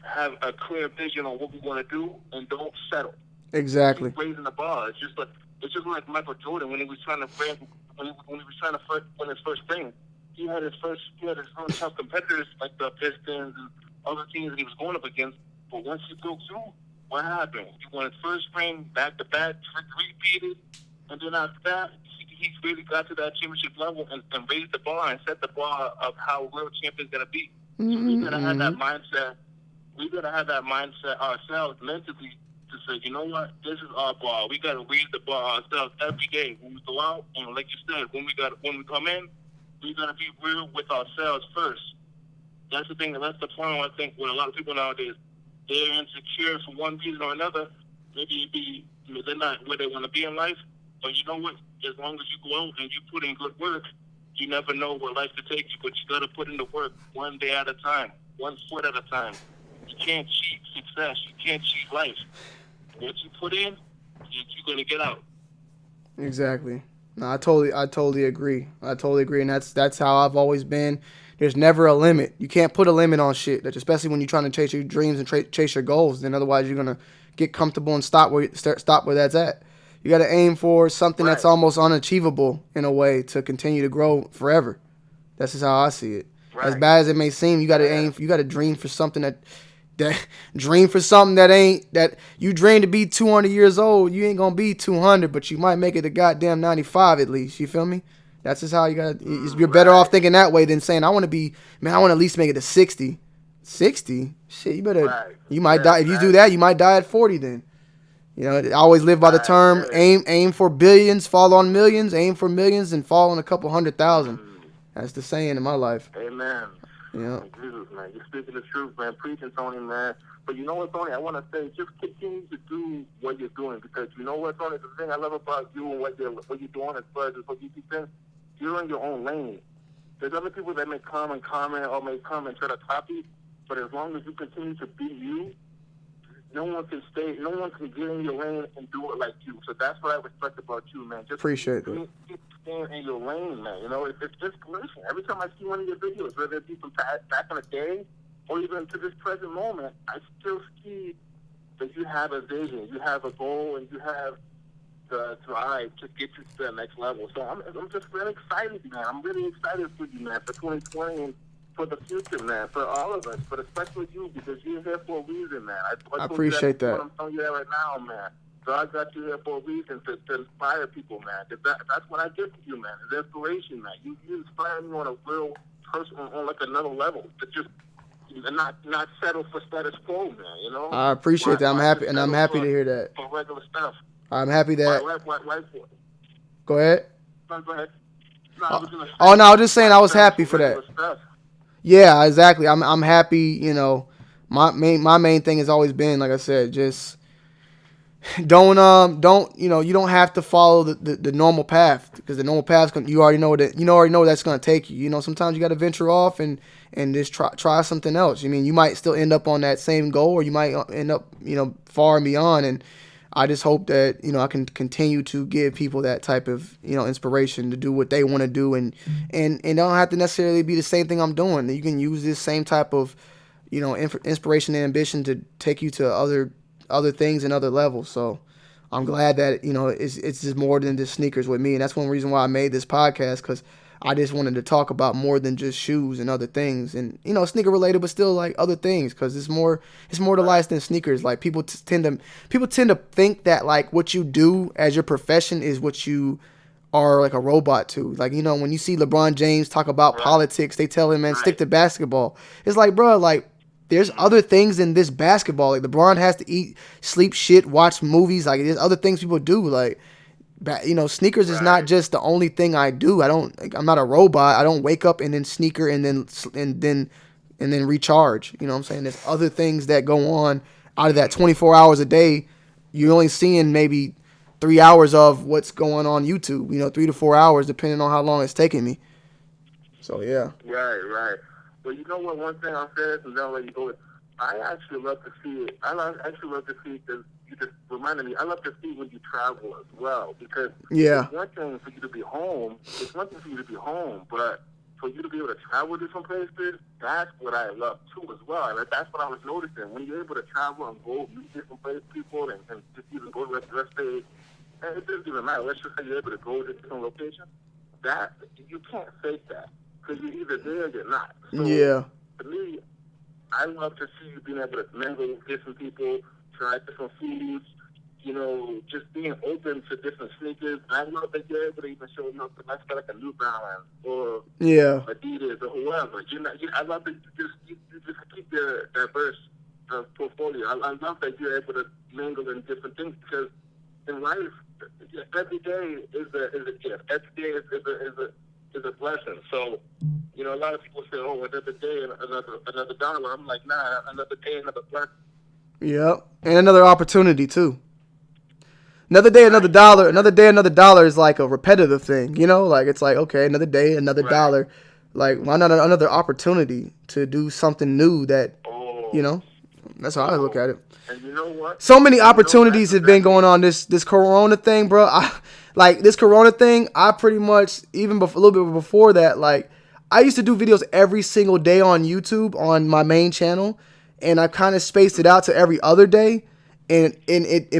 have a clear vision on what we want to do and don't settle. Exactly. Keep raising the bar. It's just like Michael Jordan when he was trying to win his first ring. He had his really tough competitors like the Pistons and other teams that he was going up against. But once he broke through, what happened? He won his first ring back to back, repeated, and then after that, he really got to that championship level and raised the bar and set the bar of how real champions gonna be. So we gotta have that mindset. We gotta have that mindset ourselves mentally to say, you know what, this is our bar. We gotta raise the bar ourselves every day when we go out, and like you said, when we come in, we gotta be real with ourselves first. That's the thing. That's the problem I think with a lot of people nowadays. They're insecure for one reason or another. Maybe they're not where they want to be in life. But you know what? As long as you go out and you put in good work, you never know where life could take you. But you got to put in the work one day at a time, 1 foot at a time. You can't cheat success. You can't cheat life. What you put in, you're going to get out. Exactly. No, I totally agree. And that's how I've always been. There's never a limit. You can't put a limit on shit, especially when you're trying to chase your dreams and chase your goals. Then otherwise you're going to get comfortable and stop where that's at. You got to aim for something that's almost unachievable in a way to continue to grow forever. That's just how I see it. Right. As bad as it may seem, you got to aim. You got to dream for something that you dream to be 200 years old. You ain't gonna be 200, but you might make it to goddamn 95 at least. You feel me? That's just how you got. You're better off thinking that way than saying I want to at least make it to 60. 60? Shit, you better. Right. You might die if you do that. You might die at 40 then. You know, I always live by the term aim for billions, fall on millions, aim for millions, and fall on a couple 100,000. That's the saying in my life. Amen. Yeah. Jesus, man. You're speaking the truth, man. Preaching, Tony, man. But you know what, Tony? I want to say, just continue to do what you're doing, because you know what, Tony? The thing I love about you and what you're doing as far as what you keep saying, you're in your own lane. There's other people that may come and comment or may come and try to copy, but as long as you continue to be you, no one can get in your lane and do it like you. So that's what I respect about you, man. Just appreciate that. Keep staying in your lane, man. You know, it's just listen. Every time I see one of your videos, whether it be from back in the day or even to this present moment, I still see that you have a vision, you have a goal, and you have the drive to get you to the next level. So I'm just really excited, man. I'm really excited for you, man, for 2020 and for the future, man, for all of us, but especially you, because you're here for a reason, man. I appreciate that. I'm telling you that right now, man. God got you here for a reason to inspire people, man. That's what I get from you, man. It's inspiration, man. You inspire me on a real personal, on like another level. To just not settle for status quo, man. You know. I appreciate that. I'm happy to hear that. For regular stuff. I'm happy that. Why? Go ahead. No, go ahead. No, I was gonna say, Oh no, I was just saying I was happy for that. Yeah, exactly. I'm happy. You know, my main thing has always been, like I said, just don't you know, you don't have to follow the normal path, because the normal path, you already know where that's gonna take you. You know, sometimes you got to venture off and just try something else. I mean, you might still end up on that same goal, or you might end up, you know, far and beyond. And I just hope that, you know, I can continue to give people that type of, you know, inspiration to do what they want to do, and it don't have to necessarily be the same thing I'm doing. You can use this same type of, you know, inspiration and ambition to take you to other things and other levels. So I'm glad that, you know, it's just more than just sneakers with me. And that's one reason why I made this podcast, because I just wanted to talk about more than just shoes and other things, and, you know, sneaker related, but still like other things, because it's more to life than sneakers. Like people tend to think that like what you do as your profession is what you are, like a robot to. Like, you know, when you see LeBron James talk about politics, they tell him, man, stick to basketball. It's like, bro, like, there's other things than this basketball. Like, LeBron has to eat, sleep, shit, watch movies. Like, there's other things people do. Like, you know, sneakers is not just the only thing I do. I'm not a robot. I don't wake up and then sneaker and then recharge. You know what I'm saying? There's other things that go on out of that 24 hours a day. You're only seeing maybe 3 hours of what's going on YouTube. You know, 3 to 4 hours, depending on how long it's taking me. So yeah. Right. But you know what? One thing I'll say is, and then I'll let you go. I actually love to see it. Actually love to see, because you just reminded me. I love to see when you travel as well, because it's one thing for you to be home. But for you to be able to travel to different places, that's what I love too as well. And that's what I was noticing. When you're able to travel and go meet different places, people, and just even go to let's say, and it doesn't even matter. Let's just say you're able to go to different locations. That you can't fake that, because you're either there or you're not. So to me, I love to see you being able to mingle with different people, try different foods, you know, just being open to different sneakers. I love that you're able to even show up to like a New Balance or Adidas or whoever. I love that you just keep your diverse portfolio. I love that you're able to mingle in different things, because in life, every day is a gift. Every day is a blessing. So, you know, a lot of people say, "Oh, another day, another dollar." I'm like, nah, another day, another blessing. Yep, and another opportunity too. Another day, another dollar. Another day, another dollar is like a repetitive thing, you know. Like, it's like, okay, another day, another dollar. Like, why not another opportunity to do something new that, you know? That's how I look at it. And you know what? So many opportunities have been going on this Corona thing, bro. This Corona thing, I pretty much, even a little bit before that, like, I used to do videos every single day on YouTube on my main channel, and I kind of spaced it out to every other day, and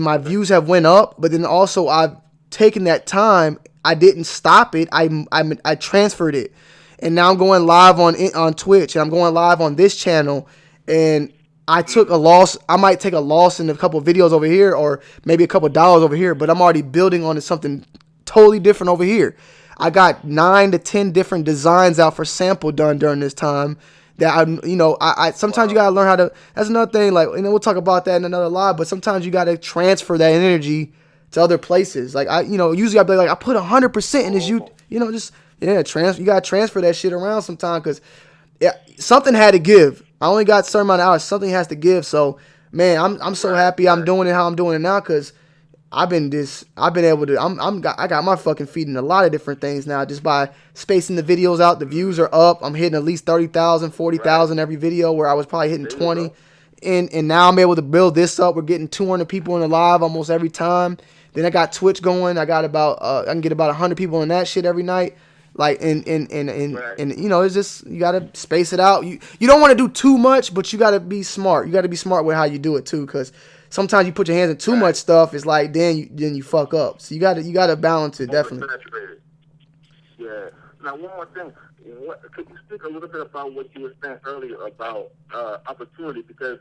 my views have went up. But then also I've taken that time, I didn't stop it. I transferred it, and now I'm going live on Twitch, and I'm going live on this channel, and I took a loss. I might take a loss in a couple of videos over here, or maybe a couple of dollars over here, but I'm already building on to something totally different over here. I got 9 to 10 different designs out for sample done during this time. That I sometimes you gotta learn how to. That's another thing. Like, you know, we'll talk about that in another live. But sometimes you gotta transfer that energy to other places. Like, usually I'd be like, I put 100% in this. You gotta transfer that shit around sometimes, because something had to give. I only got a certain amount of hours. Something has to give. So, man, I'm so happy I'm doing it how I'm doing it now, because I got my fucking feet in a lot of different things now, just by spacing the videos out. The views are up. I'm hitting at least 30,000, 40,000 every video, where I was probably hitting 20. And now I'm able to build this up. We're getting 200 people in the live almost every time. Then I got Twitch going. I got I can get about 100 people in that shit every night. Like, and you know, it's just, you gotta space it out. You don't want to do too much, but you gotta be smart. You gotta be smart with how you do it too, because sometimes you put your hands in too much stuff, it's like then you fuck up. So you gotta balance it, definitely. Yeah. Now, one more thing. Could you speak a little bit about what you were saying earlier about opportunity? Because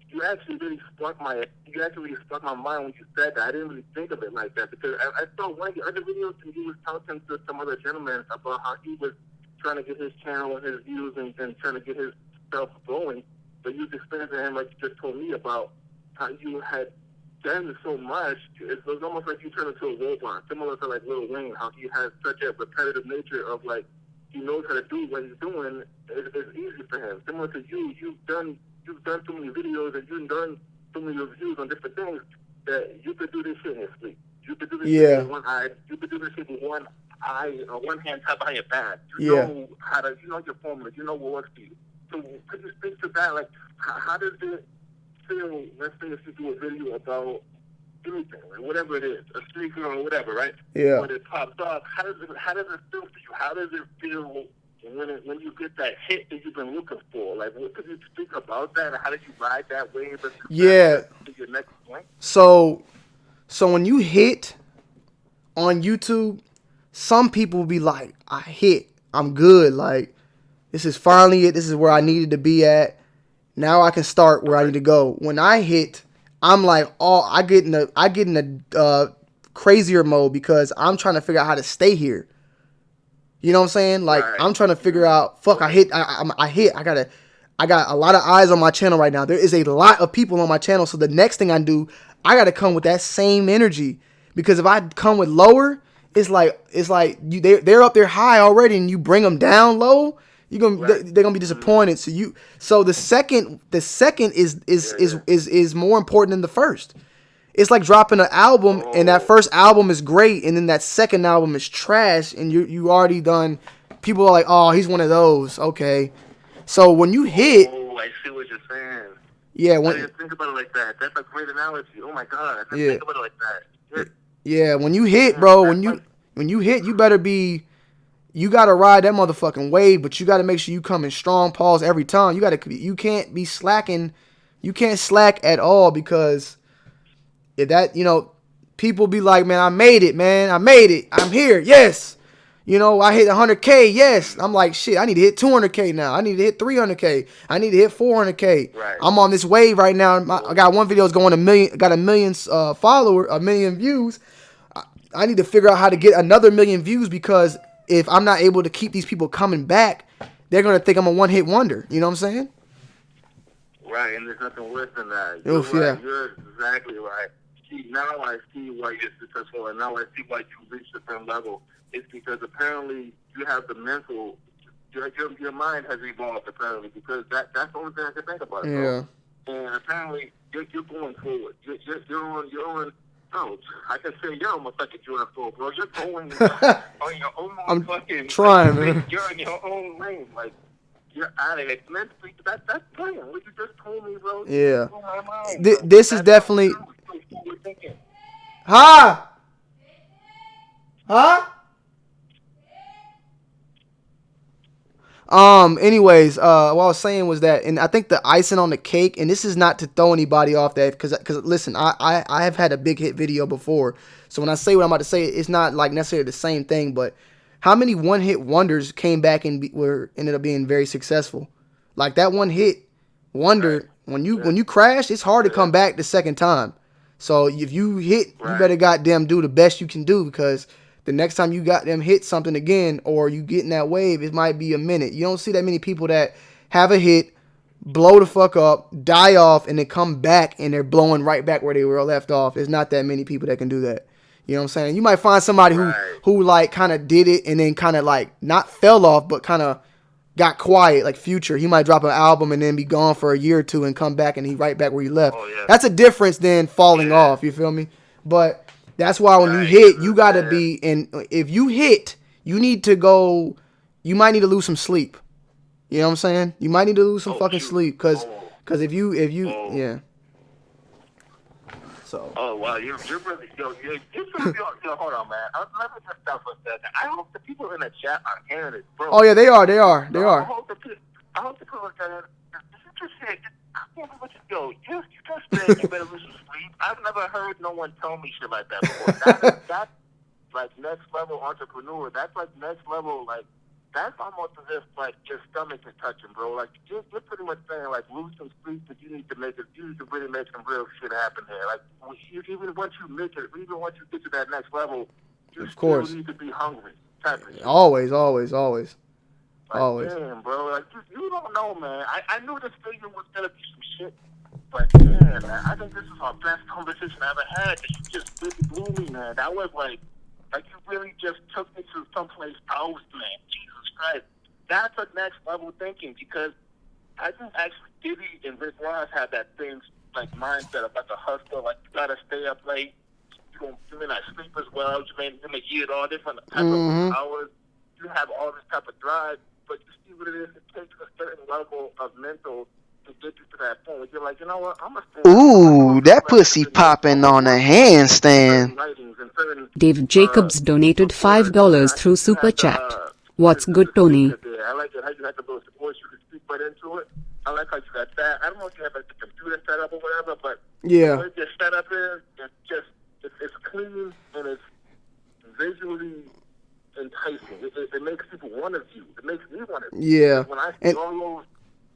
you actually really sparked my mind when you said that. I didn't really think of it like that, because I saw one of your other videos, and you was talking to some other gentleman about how he was trying to get his channel and his views and trying to get his stuff going. But you was explaining to him, like you just told me, about how you had done so much, it's almost like you turn into a robot, similar to like Lil Wayne, how he has such a repetitive nature of like, he knows how to do what he's doing. It's easy for him. Similar to you, you've done so many videos and you've done so many reviews on different things that you could do this shit in your sleep. You could do this shit with one eye. You could do this shit with one eye, one hand tied behind your back. You know how to, you know your formula. You know what works for you. So could you speak to that? Like, how does it feel? Let's say if you do a video about anything, like whatever it is, a sneaker or whatever, right? Yeah. When it pops up, how does it feel for you? How does it feel when you get that hit that you've been looking for? Like, what could you speak about that? And how did you ride that wave? Yeah. To your next point? So when you hit on YouTube, some people will be like, I hit, I'm good. Like, this is finally it. This is where I needed to be at. Now I can start where I need to go. When I hit, I'm like, I get in a crazier mode because I'm trying to figure out how to stay here. You know what I'm saying? Like, I'm trying to figure out, fuck, I hit. I got a lot of eyes on my channel right now. There is a lot of people on my channel. So the next thing I do, I got to come with that same energy, because if I come with lower, it's like they're up there high already, and you bring them down low, they're gonna be disappointed. So the second is more important than the first. It's like dropping an album, and that first album is great, and then that second album is trash, and you already done. People are like, oh, he's one of those. Okay, so when you hit, I see what you're saying. Yeah, I didn't think about it like that. That's a great analogy. Oh my god, I didn't think about it like that. Yeah, when you hit, bro, when you hit, you better be. You gotta ride that motherfucking wave, but you gotta make sure you come in strong pause every time. You can't be slacking. You can't slack at all, because if that, people be like, man, I made it, man. I made it. I'm here. Yes. I hit 100K. Yes. I'm like, shit, I need to hit 200K now. I need to hit 300K. I need to hit 400K. Right. I'm on this wave right now. I got one video that's going a million, got a million followers, a million views. I need to figure out how to get another million views, because if I'm not able to keep these people coming back, they're going to think I'm a one-hit wonder. You know what I'm saying? Right, and there's nothing worse than that. Oof, You're right. yeah. You're exactly right. See, now I see why you're successful, and now I see why you reached a certain level. It's because apparently you have the mental, your mind has evolved, apparently, because that's the only thing I can think about. Yeah. Bro. And apparently you're going forward. You're on. Oh, I can say you're almost like a UFO, bro. You're going on your own I'm fucking. trying, man. You're in your own lane, like. You're out of it. Mentally, that's brilliant. What you just told me, bro. Yeah. Oh, my mind, This is definitely. Huh? Anyways, what I was saying was that, and I think the icing on the cake, and this is not to throw anybody off that, because listen, I have had a big hit video before, so when I say what I'm about to say, it's not like necessarily the same thing, but how many one-hit wonders came back and ended up being very successful? Like that one-hit wonder, when you crash, it's hard to come back the second time. So if you hit, you better goddamn do the best you can do, because the next time you goddamn hit something again, or you get in that wave, it might be a minute. You don't see that many people that have a hit, blow the fuck up, die off, and then come back and they're blowing right back where they were left off. There's not that many people that can do that. You know what I'm saying? You might find somebody who like kind of did it and then kind of like not fell off, but kind of got quiet, like Future. He might drop an album and then be gone for a year or two and come back and he right back where he left. Oh, yeah. That's a difference than falling off. You feel me? But that's why when you hit, you gotta be. And if you hit, you need to go. You might need to lose some sleep. You know what I'm saying? You might need to lose some fucking sleep, because if you yeah. So. Oh wow, you're really yo. Hold on, man. Let me just stop for a second. I hope the people in the chat are hearing it, bro. Oh yeah, they are. I hope the people are. You just said, I can't believe what you just said you better lose some sleep. I've never heard no one tell me shit like that before. That's like next level entrepreneur. That's like next level, like, that's almost as if like your stomach is touching, bro. Like you're pretty much saying like lose some sleep, but you need to really make some real shit happen here. Like even once you make it, even once you get to that next level, you still need to be hungry. Always. Like, damn, bro. Like you don't know, man. I knew this video was gonna be some shit. like, man, I think this is our best conversation I ever had. You just really blew me, man. That was like you really just took me to someplace else, man. Jesus Christ. That's a next level thinking, because I think actually Diddy and Rick Ross had that same like mindset about the hustle. Like, you gotta stay up late. You may not sleep as well. You may get all different type of hours. You have all this type of drive, but you see what it is. It takes a certain level of mental to get you to that point where you're like, you know what? I'm gonna stay. Ooh, that pussy popping on a handstand. David Jacobs donated $5 through Super Chat. What's good, Tony? I like it how you have the little support. You can speak right into it. I like how you got that. I don't know if you have like the computer set up or whatever, but yeah, the setup is it's clean and it's visually enticing. It makes people want to view. It makes me want to view. Yeah. When I see all those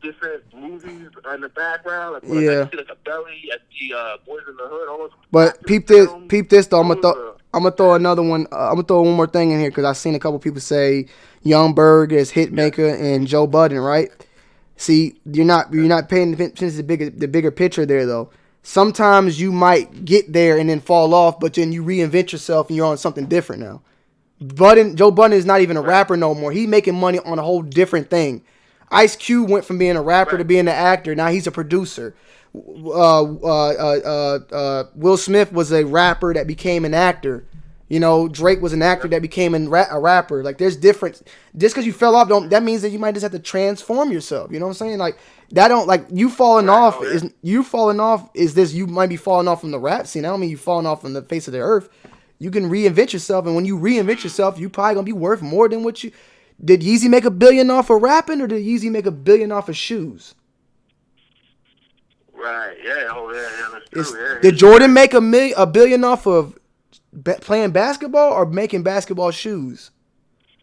different movies in the background, like when I see like a belly, I see Boys in the Hood, all those. But peep this though. I'm gonna throw another one. I'm gonna throw one more thing in here because I've seen a couple people say Young Berg is Hitmaker and Joe Budden, right? See, you're not paying attention to the bigger picture there though. Sometimes you might get there and then fall off, but then you reinvent yourself and you're on something different now. Joe Budden is not even a rapper no more. He's making money on a whole different thing. Ice Cube went from being a rapper to being an actor. Now he's a producer. Will Smith was a rapper that became an actor. You know, Drake was an actor that became a rapper. Like, there's difference. Just because you fell off, that means that you might just have to transform yourself. You know what I'm saying? Like, that don't, like, you falling off is this, you might be falling off from the rap scene. I don't mean you falling off from the face of the earth. You can reinvent yourself, and when you reinvent yourself, you probably gonna be worth more than what you. Did Yeezy make $1 billion off of rapping, or did Yeezy make $1 billion off of shoes? Right. Yeah. That's true. Did Jordan make $1 billion off of playing basketball or making basketball shoes?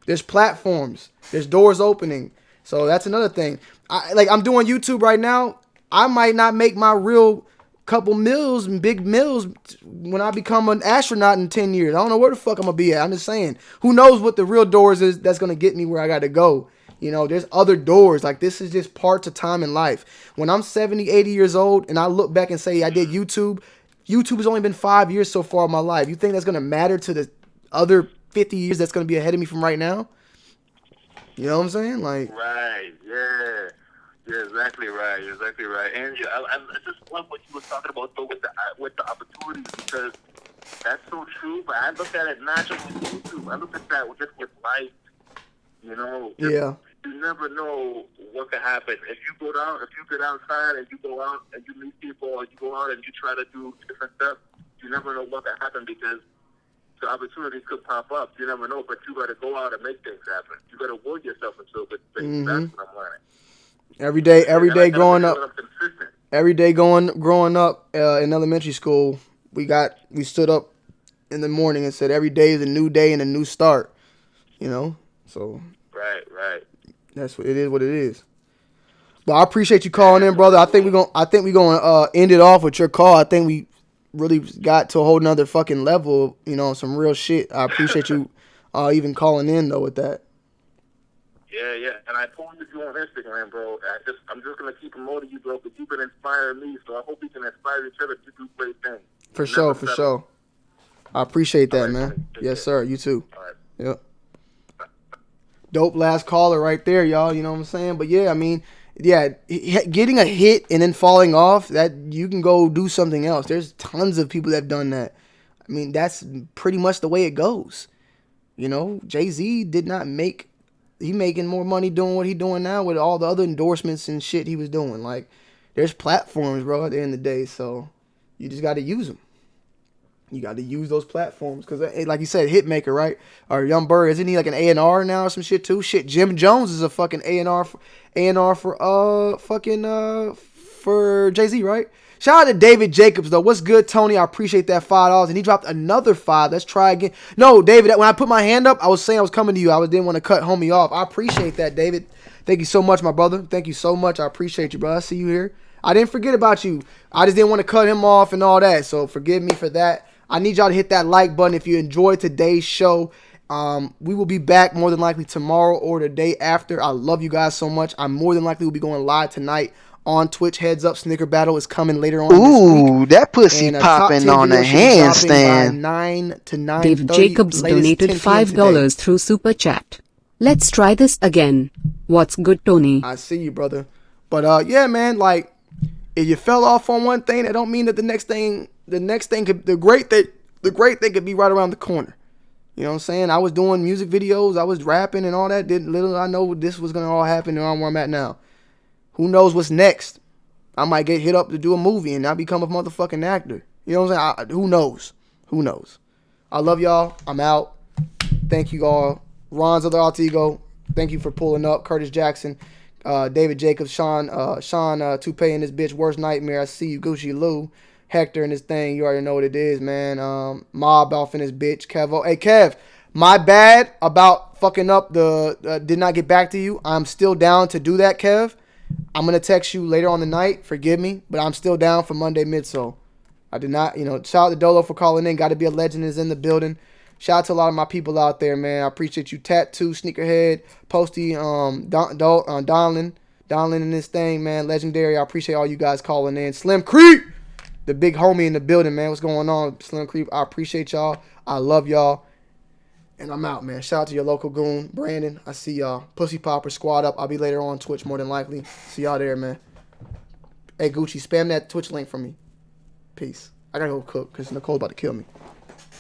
There's platforms. There's doors opening. So that's another thing. I'm doing YouTube right now. I might not make my real couple mills and big mills when I become an astronaut in 10 years. I don't know where the fuck I'm gonna be at. I'm just saying, who knows what the real doors is that's gonna get me where I gotta go. You know, there's other doors. Like, this is just parts of time in life. When I'm 70, 80 years old and I look back and say I did YouTube has only been 5 years so far in my life. You think that's gonna matter to the other 50 years that's gonna be ahead of me from right now? You know what I'm saying? Like, right, yeah. You're exactly right. And I just love what you were talking about though with the opportunities, because that's so true. But I look at it not just with YouTube. I look at that just with life. You know. Yeah. You never know what could happen if you go down. If you get outside and you go out and you meet people, or you go out and you try to do different stuff. You never know what could happen, because the opportunities could pop up. You never know, but you got to go out and make things happen. You got to work yourself into it. That's what I'm learning. Every day growing up in elementary school, we stood up in the morning and said every day is a new day and a new start. You know, so right. That's what it is. But I appreciate you calling in, brother. I think we're gonna end it off with your call. I think we really got to a whole nother fucking level. You know, some real shit. I appreciate you even calling in though with that. Yeah, and I posted you on Instagram, bro. I'm just gonna keep promoting you, bro, because you've been inspiring me. So I hope we can inspire each other to do great things. For sure. I appreciate that, right, man. Yes, sir. You too. All right. Yep. Dope last caller right there, y'all. You know what I'm saying? But yeah, I mean, yeah, getting a hit and then falling off, that you can go do something else. There's tons of people that have done that. I mean, that's pretty much the way it goes. You know, Jay-Z did not make. He making more money doing what he doing now with all the other endorsements and shit he was doing. Like, there's platforms, bro, at the end of the day. So you just got to use them. You got to use those platforms because, like you said, Hitmaker, right? Or Young Bird, isn't he like an A&R now or some shit too? Shit, Jim Jones is a fucking A&R for Jay-Z, right? Shout out to David Jacobs though. What's good, Tony? I appreciate that $5, and he dropped another $5. Let's try again. No, David, when I put my hand up, I was saying I was coming to you. I didn't want to cut homie off. I appreciate that, David. Thank you so much, my brother. Thank you so much. I appreciate you, bro. I see you here. I didn't forget about you. I just didn't want to cut him off and all that. So forgive me for that. I need y'all to hit that like button if you enjoyed today's show. We will be back more than likely tomorrow or the day after. I love you guys so much. I more than likely will be going live tonight on Twitch. Heads up, Snicker Battle is coming later on this week. Ooh, that pussy And a top popping 10 on video a should be dropping handstand. by 9 to 9:30. Dave Jacobs latest donated 10 p.m. today. $5 through Super Chat. Let's try this again. What's good, Tony? I see you, brother. But yeah, man, like if you fell off on one thing, that don't mean that the great thing could be right around the corner. You know what I'm saying? I was doing music videos, I was rapping and all that. Little I know this was gonna all happen around where I'm at now. Who knows what's next? I might get hit up to do a movie and I become a motherfucking actor. You know what I'm saying? Who knows? Who knows? I love y'all. I'm out. Thank you all. Ron's other alter ego, thank you for pulling up. Curtis Jackson, David Jacobs, Sean Toupee and this bitch, worst nightmare. I see you, Gucci Lou, Hector and this thing. You already know what it is, man. Mob off in this bitch, Kevo. Hey Kev, my bad about fucking up did not get back to you. I'm still down to do that, Kev. I'm gonna text you later on the night. Forgive me, but I'm still down for Monday midsole. I did not, shout out to Dolo for calling in. Got to be a legend is in the building. Shout out to a lot of my people out there, man. I appreciate you. Tattoo, Sneakerhead, Posty, Donlin in this thing, man. Legendary. I appreciate all you guys calling in. Slim Creep, the big homie in the building, man. What's going on, Slim Creep? I appreciate y'all. I love y'all. And I'm out, man. Shout out to your local goon, Brandon. I see y'all. Pussy Popper, squad up. I'll be later on Twitch more than likely. See y'all there, man. Hey, Gucci, spam that Twitch link for me. Peace. I gotta go cook because Nicole's about to kill me.